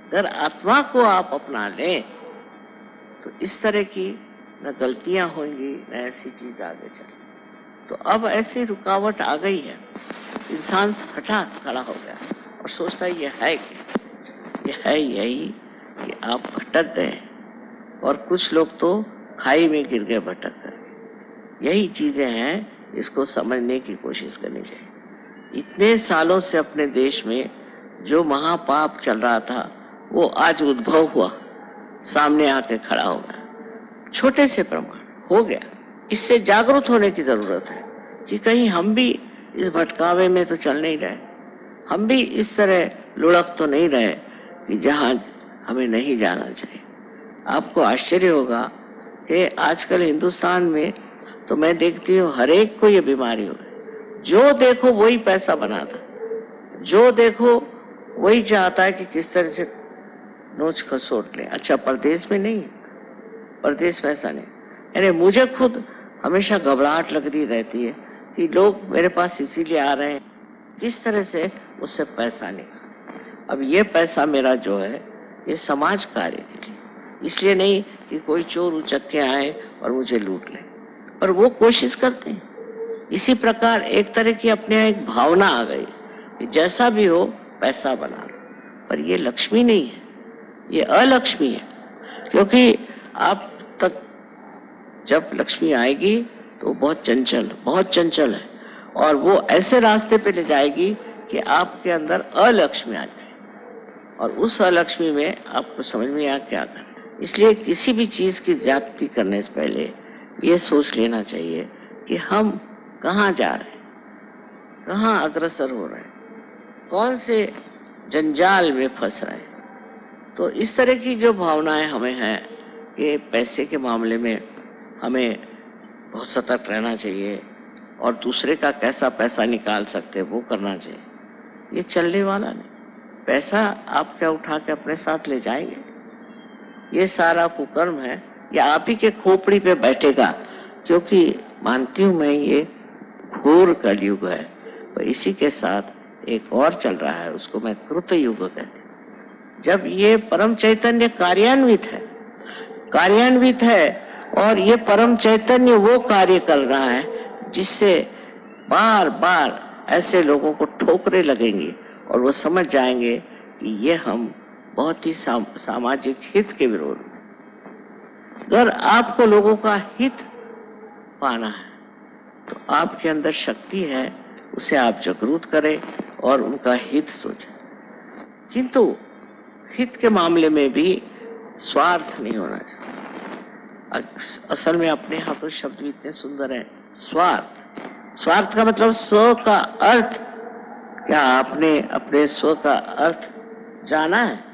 अगर आत्मा को आप अपना लें तो इस तरह की न गलतियां होंगी न ऐसी चीज आगे चले। तो अब ऐसी रुकावट आ गई है, इंसान हठा खड़ा हो गया और सोचता है ये है क्या, ये है यही कि आप भटक गए और कुछ लोग तो खाई में गिर गए भटक कर। यही चीजें हैं, इसको समझने की कोशिश करनी चाहिए। इतने सालों से अपने देश में जो महापाप चल रहा था वो आज उद्भव हुआ, सामने आके खड़ा हो गया, छोटे से प्रमाण हो गया। इससे जागरूक होने की जरूरत है कि कहीं हम भी इस भटकावे में तो चल नहीं रहे, हम भी इस तरह लुढ़क तो नहीं रहे कि जहाँ हमें नहीं जाना चाहिए। आपको आश्चर्य होगा कि आजकल हिंदुस्तान में तो मैं देखती हूँ हर एक को ये बीमारी हो गई। जो देखो वही पैसा बनाता, जो देखो वही चाहता है कि किस तरह से नोच खसोट ले। अच्छा, परदेश में नहीं, परदेश में ऐसा नहीं। यानी मुझे खुद हमेशा घबराहट लग रही रहती है कि लोग मेरे पास इसीलिए आ रहे हैं किस तरह से उससे पैसा निकाल। अब ये पैसा मेरा जो है ये समाज कार्य के लिए, इसलिए नहीं कि कोई चोर उचक के आए और मुझे लूट ले, पर वो कोशिश करते हैं। इसी प्रकार एक तरह की अपने यहाँ एक भावना आ गई कि जैसा भी हो पैसा बना लो, पर ये लक्ष्मी नहीं है, ये अलक्ष्मी है। क्योंकि आप तक जब लक्ष्मी आएगी तो बहुत चंचल है और वो ऐसे रास्ते पे ले जाएगी कि आपके अंदर अलक्ष्मी आ जाए और उस अलक्ष्मी में आपको समझ में आ क्या करना। इसलिए किसी भी चीज की ज्यादती करने से पहले ये सोच लेना चाहिए कि हम कहाँ जा रहे हैं, कहाँ अग्रसर हो रहे हैं, कौन से जंजाल में फंस रहे हैं। तो इस तरह की जो भावनाएं हमें हैं कि पैसे के मामले में हमें बहुत सतर्क रहना चाहिए और दूसरे का कैसा पैसा निकाल सकते वो करना चाहिए, ये चलने वाला नहीं। पैसा आप क्या उठा के अपने साथ ले जाएंगे, ये सारा कुकर्म है, ये आप ही के खोपड़ी पे बैठेगा। क्योंकि मानती हूँ मैं ये घोर कलयुग है, और इसी के साथ एक और चल रहा है, उसको मैं कृत युग कहती हूँ। जब ये परम चैतन्य कार्यान्वित है और ये परम चैतन्य वो कार्य कर रहा है जिससे बार बार ऐसे लोगों को ठोकरें लगेंगी और वो समझ जाएंगे कि ये हम बहुत ही सामाजिक हित के विरोध में। अगर आपको लोगों का हित पाना है तो आपके अंदर शक्ति है, उसे आप जागरूक करें और उनका हित सोचें। किंतु हित के मामले में भी स्वार्थ नहीं होना चाहिए। असल में अपने यहाँ तो शब्द भी इतने सुंदर हैं, स्वार्थ का मतलब स्व का अर्थ। क्या आपने अपने स्व का अर्थ जाना है?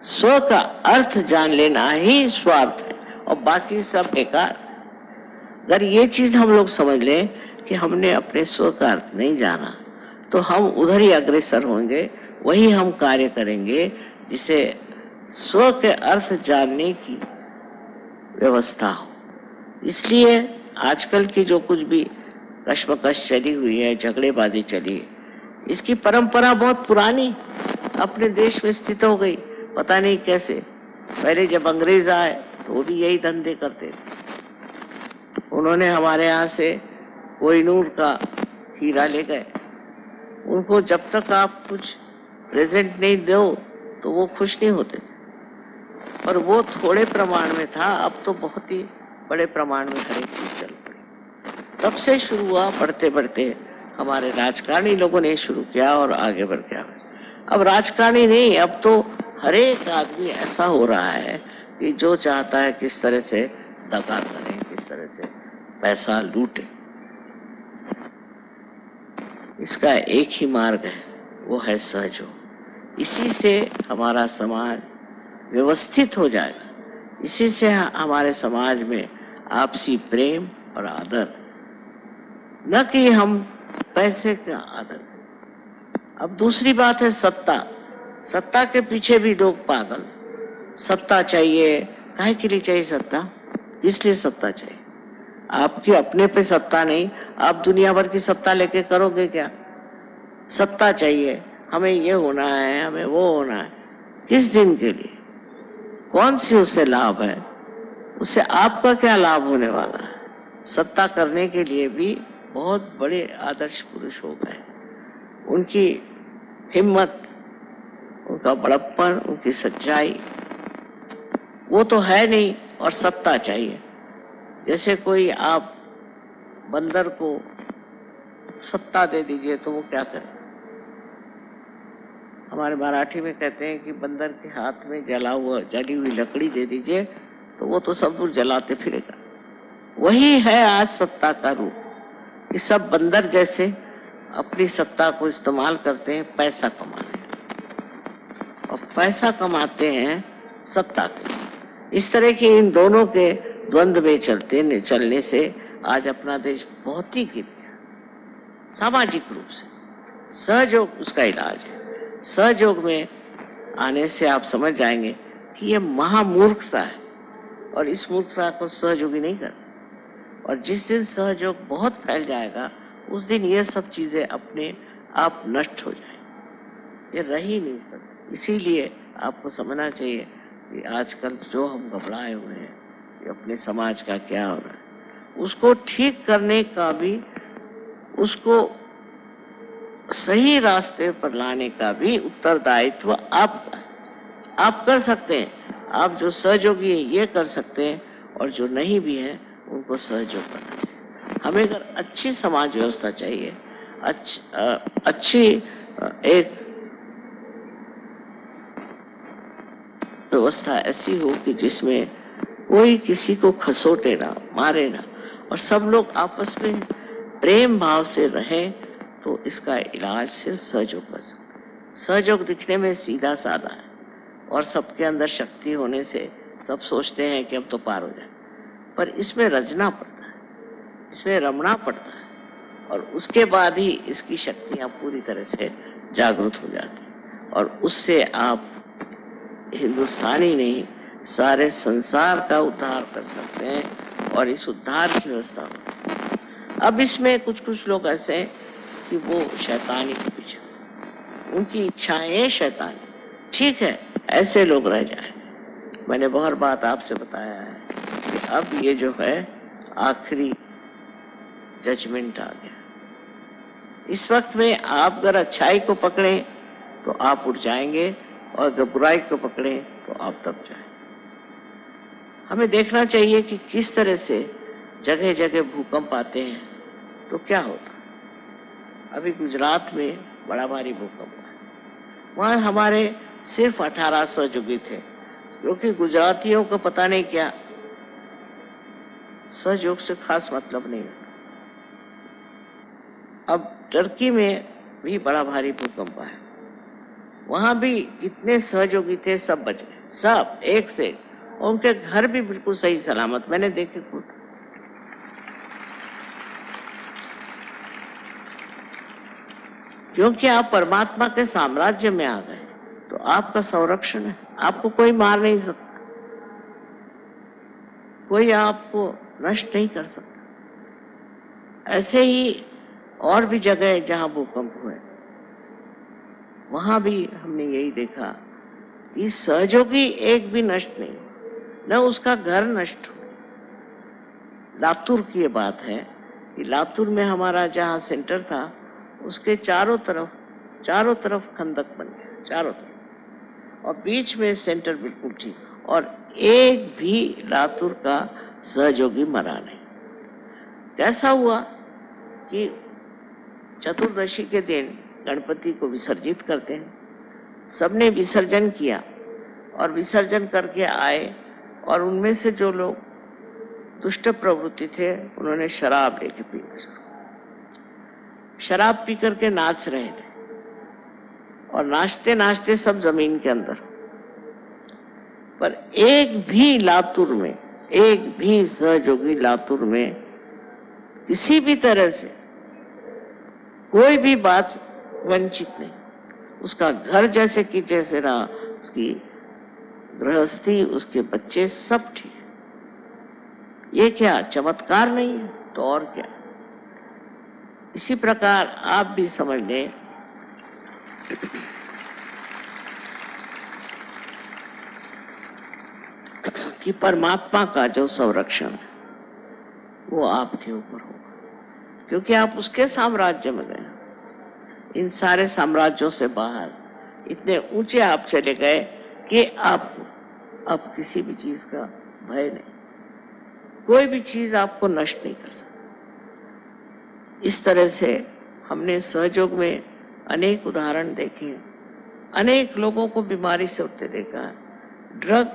स्व का अर्थ जान लेना ही स्वार्थ है और बाकी सब बेकार। अगर ये चीज हम लोग समझ लें कि हमने अपने स्व का अर्थ नहीं जाना तो हम उधर ही अग्रसर होंगे वही हम कार्य करेंगे जिसे स्व के अर्थ जानने की व्यवस्था हो। इसलिए आजकल की जो कुछ भी कश्मकश चली हुई है, झगड़ेबाजी चली है, इसकी परंपरा बहुत पुरानी अपने देश में स्थित हो गई। पता नहीं कैसे, पहले जब अंग्रेज आए तो वो भी यही धंधे करते थे। उन्होंने हमारे यहाँ से कोहिनूर का हीरा ले गए। उनको जब तक आप कुछ प्रेजेंट नहीं दो तो वो खुश नहीं होते थे, और वो थोड़े प्रमाण में था, अब तो बहुत ही बड़े प्रमाण में हर एक चीज चल पड़ी। तब से शुरू हुआ, बढ़ते बढ़ते हमारे राजकारणी लोगों ने शुरू किया और आगे बढ़ गया। अब राजकारणी नहीं, अब तो हर एक आदमी ऐसा हो रहा है कि जो चाहता है किस तरह से दगा करें, किस तरह से पैसा लूटे। इसका एक ही मार्ग है, वो है सहयोग। इसी से हमारा समाज व्यवस्थित हो जाएगा। इसी से हमारे समाज में आपसी प्रेम और आदर, न कि हम पैसे का आदर। अब दूसरी बात है सत्ता। सत्ता के पीछे भी लोग पागल। सत्ता चाहिए, काहे के लिए चाहिए सत्ता? किस लिए सत्ता चाहिए? आपकी अपने पे सत्ता नहीं, आप दुनिया भर की सत्ता लेके करोगे क्या? सत्ता चाहिए, हमें ये होना है, हमें वो होना है। किस दिन के लिए? कौन सी उससे लाभ है? उससे आपका क्या लाभ होने वाला है? सत्ता करने के लिए भी बहुत बड़े आदर्श पुरुष हो गए। उनकी हिम्मत, उनका बड़प्पन, उनकी सच्चाई, वो तो है नहीं, और सत्ता चाहिए। जैसे कोई आप बंदर को सत्ता दे दीजिए तो वो क्या करे? हमारे मराठी में कहते हैं कि बंदर के हाथ में जली हुई लकड़ी दे दीजिए तो वो तो सब दूर जलाते फिरेगा। वही है आज सत्ता का रूप, कि सब बंदर जैसे अपनी सत्ता को इस्तेमाल करते हैं पैसा कमाने, और पैसा कमाते हैं सत्ता के। इस तरह के इन दोनों के द्वंद्व में चलने से आज अपना देश बहुत ही गिर गया सामाजिक रूप से। सहयोग उसका इलाज है। सहयोग में आने से आप समझ जाएंगे कि ये महामूर्खता है, और इस मूर्खता को सहयोगी नहीं करते। और जिस दिन सहयोग बहुत फैल जाएगा उस दिन ये सब चीजें अपने आप नष्ट हो जाएंगी, ये रह ही नहीं सकती। इसीलिए आपको समझना चाहिए कि आजकल जो हम घबराए हुए हैं कि अपने समाज का क्या हो रहा है, उसको ठीक करने का भी, उसको सही रास्ते पर लाने का भी उत्तरदायित्व आपका है। आप कर सकते हैं। आप जो सहयोगी है ये कर सकते हैं, और जो नहीं भी है उनको सहयोग करना चाहिए। हमें अगर अच्छी समाज व्यवस्था चाहिए, अच्छी एक व्यवस्था ऐसी हो कि जिसमें कोई किसी को खसोटे ना, मारे ना, और सब लोग आपस में प्रेम भाव से रहें, तो इसका इलाज सिर्फ सहयोग कर सकते हैं। सहयोग दिखने में सीधा साधा है, और सबके अंदर शक्ति होने से सब सोचते हैं कि अब तो पार हो जाए, पर इसमें रचना पड़ता है, इसमें रमना पड़ता है, और उसके बाद ही इसकी शक्तियां पूरी तरह से जागृत हो जाती हैं, और उससे आप हिंदुस्तानी नहीं सारे संसार का उद्धार कर सकते हैं, और इस उद्धार की व्यवस्था होती है। अब इसमें कुछ लोग ऐसे हैं कि वो शैतानी के पीछे, उनकी इच्छाएं शैतानी, ठीक है, ऐसे लोग रह जाए। मैंने बहुत बात आपसे बताया है कि अब ये जो है आखिरी जजमेंट आ गया। इस वक्त में आप अगर अच्छाई को पकड़े तो आप उठ जाएंगे, और अगर बुराई को पकड़े तो आप दब जाएंगे। हमें देखना चाहिए कि किस तरह से जगह जगह भूकंप आते हैं तो क्या होता। अभी गुजरात में बड़ा भारी भूकंप आया, वहाँ हमारे सिर्फ 18 सहयोगी थे, क्योंकि गुजरातियों को पता नहीं क्या सहयोग से खास मतलब नहीं होता। अब टर्की में भी बड़ा भारी भूकंप आया, वहां भी जितने सहयोगी थे सब बच गए, सब एक से, और उनके घर भी बिल्कुल सही सलामत, मैंने देखे खुद। क्योंकि आप परमात्मा के साम्राज्य में आ गए तो आपका संरक्षण है, आपको कोई मार नहीं सकता, कोई आपको नष्ट नहीं कर सकता। ऐसे ही और भी जगह जहां भूकंप हुए वहां भी हमने यही देखा कि सहयोगी एक भी नष्ट नहीं, न उसका घर नष्ट हुआ। लातूर की ये बात है कि लातूर में हमारा जहाँ सेंटर था उसके चारों तरफ खंदक बन गया, चारों तरफ, और बीच में सेंटर बिल्कुल ठीक, और एक भी लातूर का सहयोगी मरा नहीं। कैसा हुआ कि चतुर्दशी के दिन गणपति को विसर्जित करते हैं, सबने विसर्जन किया और विसर्जन करके आए, और उनमें से जो लोग दुष्ट प्रवृत्ति थे उन्होंने शराब लेके पीना शुरू, शराब पी करके नाच रहे थे, और नाचते नाचते सब जमीन के अंदर। पर एक भी लातूर में, एक भी सहयोगी लातूर में किसी भी तरह से कोई भी बात वंचित नहीं, उसका घर जैसे कि जैसे रहा, उसकी गृहस्थी, उसके बच्चे सब ठीक। ये क्या चमत्कार नहीं है तो और क्या। इसी प्रकार आप भी समझ लें कि परमात्मा का जो संरक्षण है वो आपके ऊपर होगा, क्योंकि आप उसके साम्राज्य में गए। इन सारे साम्राज्यों से बाहर इतने ऊंचे आप चले गए कि आपको अब किसी भी चीज का भय नहीं, कोई भी चीज आपको नष्ट नहीं कर सकती। इस तरह से हमने सहयोग में अनेक उदाहरण देखे, अनेक लोगों को बीमारी से उठते देखा है। ड्रग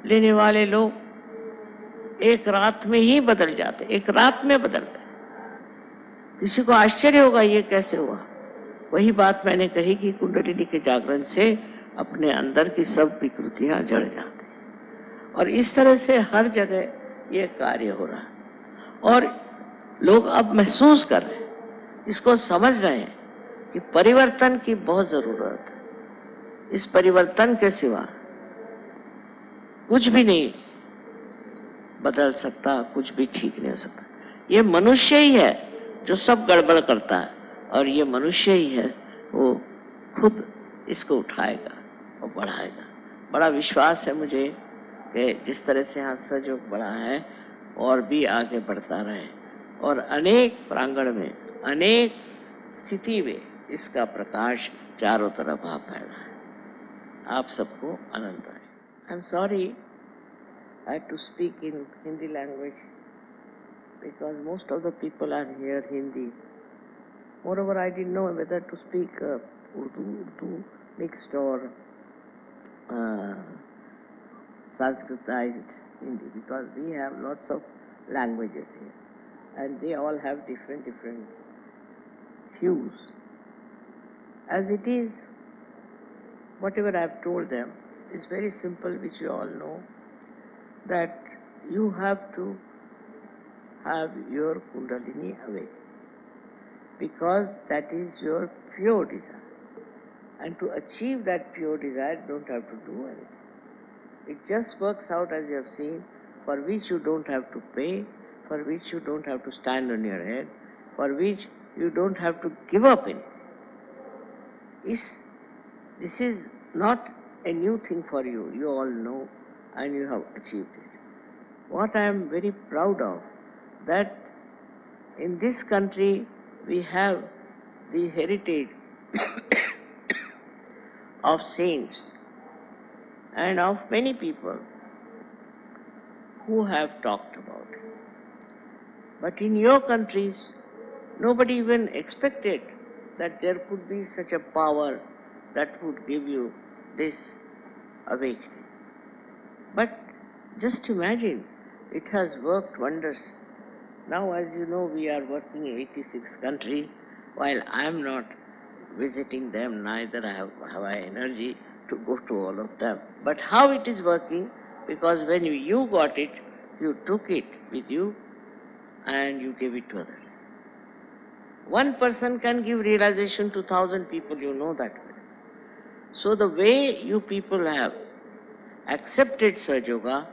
लेने वाले लोग एक रात में ही बदल जाते, एक रात में बदल गए। किसी को आश्चर्य होगा ये कैसे हुआ। वही बात मैंने कही कि कुंडलिनी के जागरण से अपने अंदर की सब विकृतियां जड़ जाती, और इस तरह से हर जगह ये कार्य हो रहा है, और लोग अब महसूस कर रहे हैं, इसको समझ रहे हैं कि परिवर्तन की बहुत जरूरत है। इस परिवर्तन के सिवा कुछ भी नहीं बदल सकता, कुछ भी ठीक नहीं हो सकता। ये मनुष्य ही है जो सब गड़बड़ करता है, और ये मनुष्य ही है वो खुद इसको उठाएगा और बढ़ाएगा। बड़ा विश्वास है मुझे कि जिस तरह से यहाँ सहयोग बढ़ा है और भी आगे बढ़ता रहे, और अनेक प्रांगण में, अनेक स्थिति में इसका प्रकाश चारों तरफ आ फैला है। आप सबको अनंत आशीर्वाद। I am sorry I had to speak in Hindi language because most of the people are here Hindi. Moreover, I didn't know whether to speak Urdu mixed or Sanskritized Hindi, because we have lots of languages here and they all have different hues. As it is, whatever I have told them is very simple, which you all know, that you have to have your Kundalini awake, because that is your pure desire, and to achieve that pure desire you don't have to do anything. It just works out as you have seen, for which you don't have to pay, for which you don't have to stand on your head, for which you don't have to give up anything. This is not a new thing for you, you all know, and you have achieved it. What I am very proud of, that in this country we have the heritage of saints and of many people who have talked about it. But in your countries, nobody even expected that there could be such a power that would give you this awakening. But just imagine, it has worked wonders. Now, as you know, we are working in 86 countries. While I am not visiting them, neither have I energy to go to all of them. But how it is working, because when you got it, you took it with you and you gave it to others. One person can give realization to 1,000 people, you know that. So the way you people have accepted Sahaja Yoga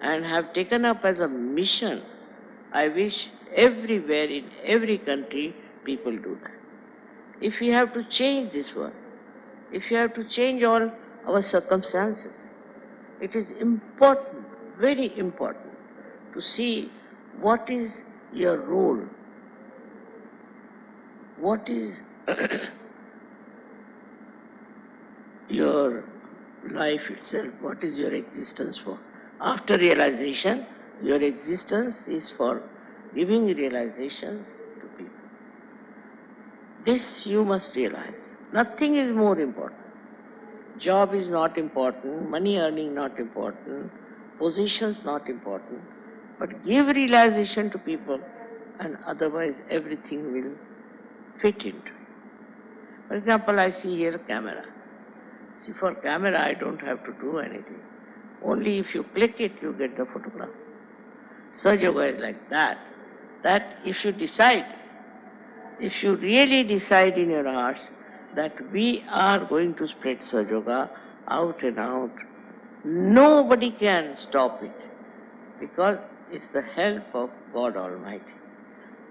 and have taken up as a mission, I wish everywhere in every country people do that. If we have to change this world, if we have to change all our circumstances, it is important, very important, to see what is your role, what is your life itself, what is your existence for. After realization, your existence is for giving realizations to people. This you must realize. Nothing is more important. Job is not important, money earning not important, positions not important, but give realization to people and otherwise everything will fit into it. For example, I see here a camera. See, for camera I don't have to do anything. Only if you click it, you get the photograph. Sahaja Yoga is like that. That if you decide, if you really decide in your hearts that we are going to spread Sahaja Yoga out and out, nobody can stop it because it's the help of God Almighty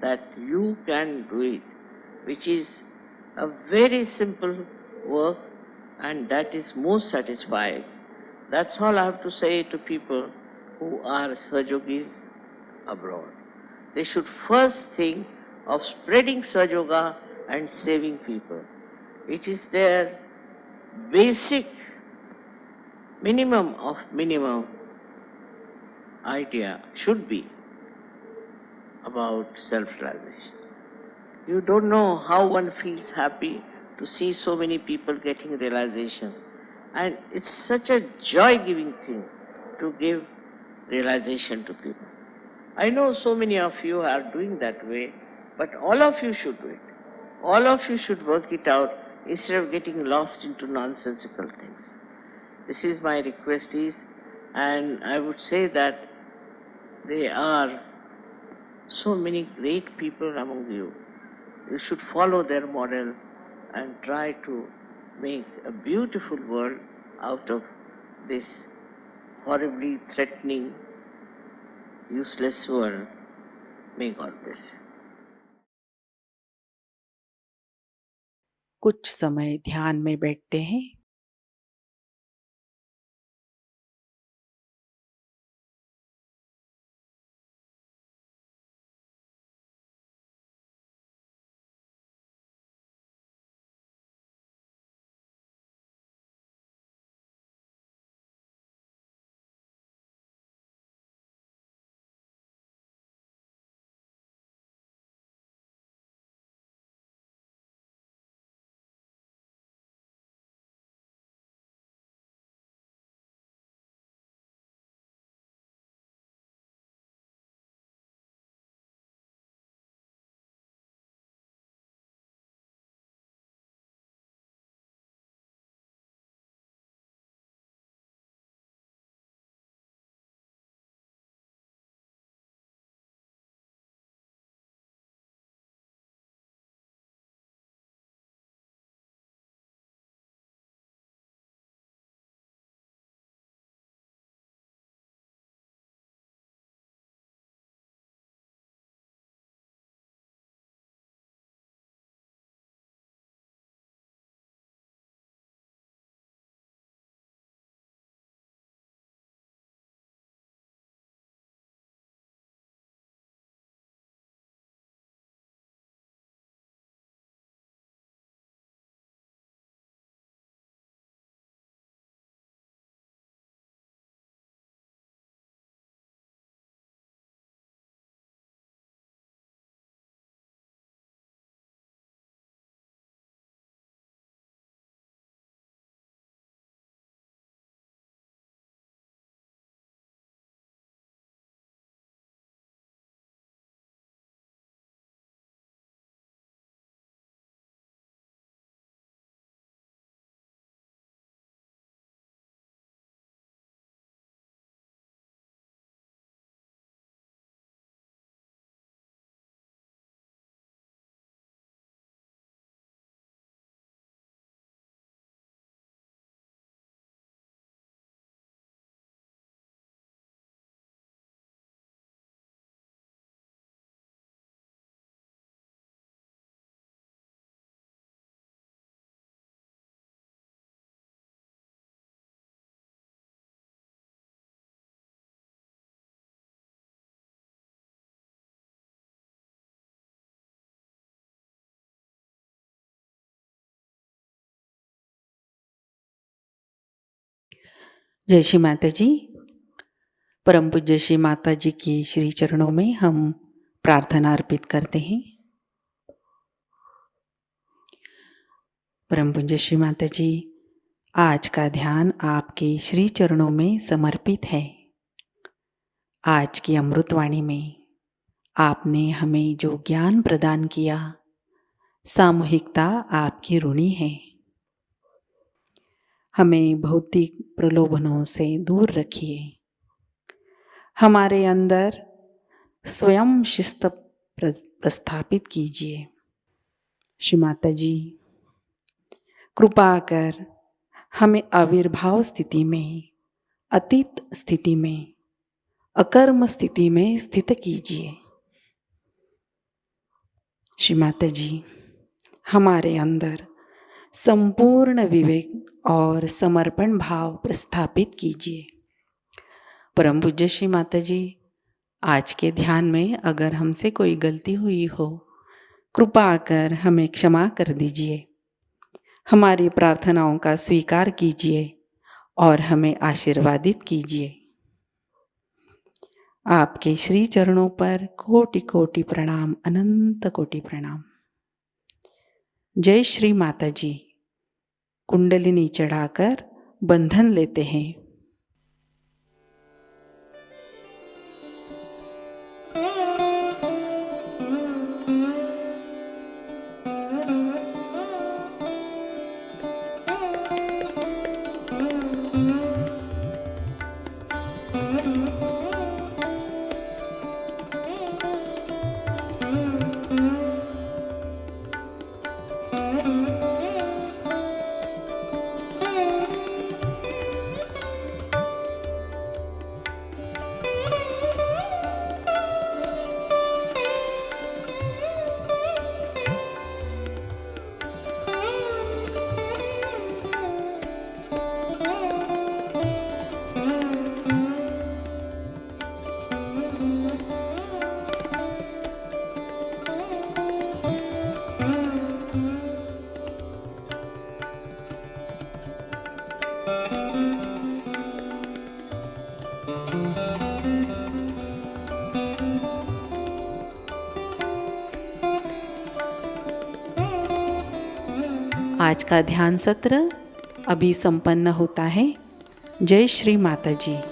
that you can do it, which is a very simple work and that is most satisfying. That's all I have to say to people who are Sahaja Yogis abroad. They should first think of spreading Sahaja Yoga and saving people. It is their basic minimum of minimum idea should be about self-realization. You don't know how one feels happy to see so many people getting realization. And it's such a joy-giving thing to give realization to people. I know so many of you are doing that way, but all of you should do it. All of you should work it out instead of getting lost into nonsensical things. This is my request is, and I would say that there are so many great people among you. You should follow their model and try to make a beautiful world out of this horribly threatening, useless world. May God bless you. कुछ समय ध्यान में बैठते हैं। जय श्री माता जी। परम पूज्य श्री माता जी की श्री चरणों में हम प्रार्थना अर्पित करते हैं। परम पूज्य श्री माता जी, आज का ध्यान आपके श्री चरणों में समर्पित है। आज की अमृतवाणी में आपने हमें जो ज्ञान प्रदान किया, सामूहिकता आपकी ऋणी है। हमें भौतिक प्रलोभनों से दूर रखिए। हमारे अंदर स्वयं शिस्त प्रस्थापित कीजिए। श्री माता जी, कृपा कर हमें आविर्भाव स्थिति में, अतीत स्थिति में, अकर्म स्थिति में स्थित कीजिए। श्री माता जी, हमारे अंदर संपूर्ण विवेक और समर्पण भाव प्रस्थापित कीजिए। परम पूज्य श्री माता जी, आज के ध्यान में अगर हमसे कोई गलती हुई हो, कृपा कर हमें क्षमा कर दीजिए। हमारी प्रार्थनाओं का स्वीकार कीजिए और हमें आशीर्वादित कीजिए। आपके श्री चरणों पर कोटि कोटि प्रणाम, अनंत कोटि प्रणाम। जय श्री माता जी। कुंडलिनी चढ़ाकर बंधन लेते हैं। आज का ध्यान सत्र अभी संपन्न होता है। जय श्री माता जी।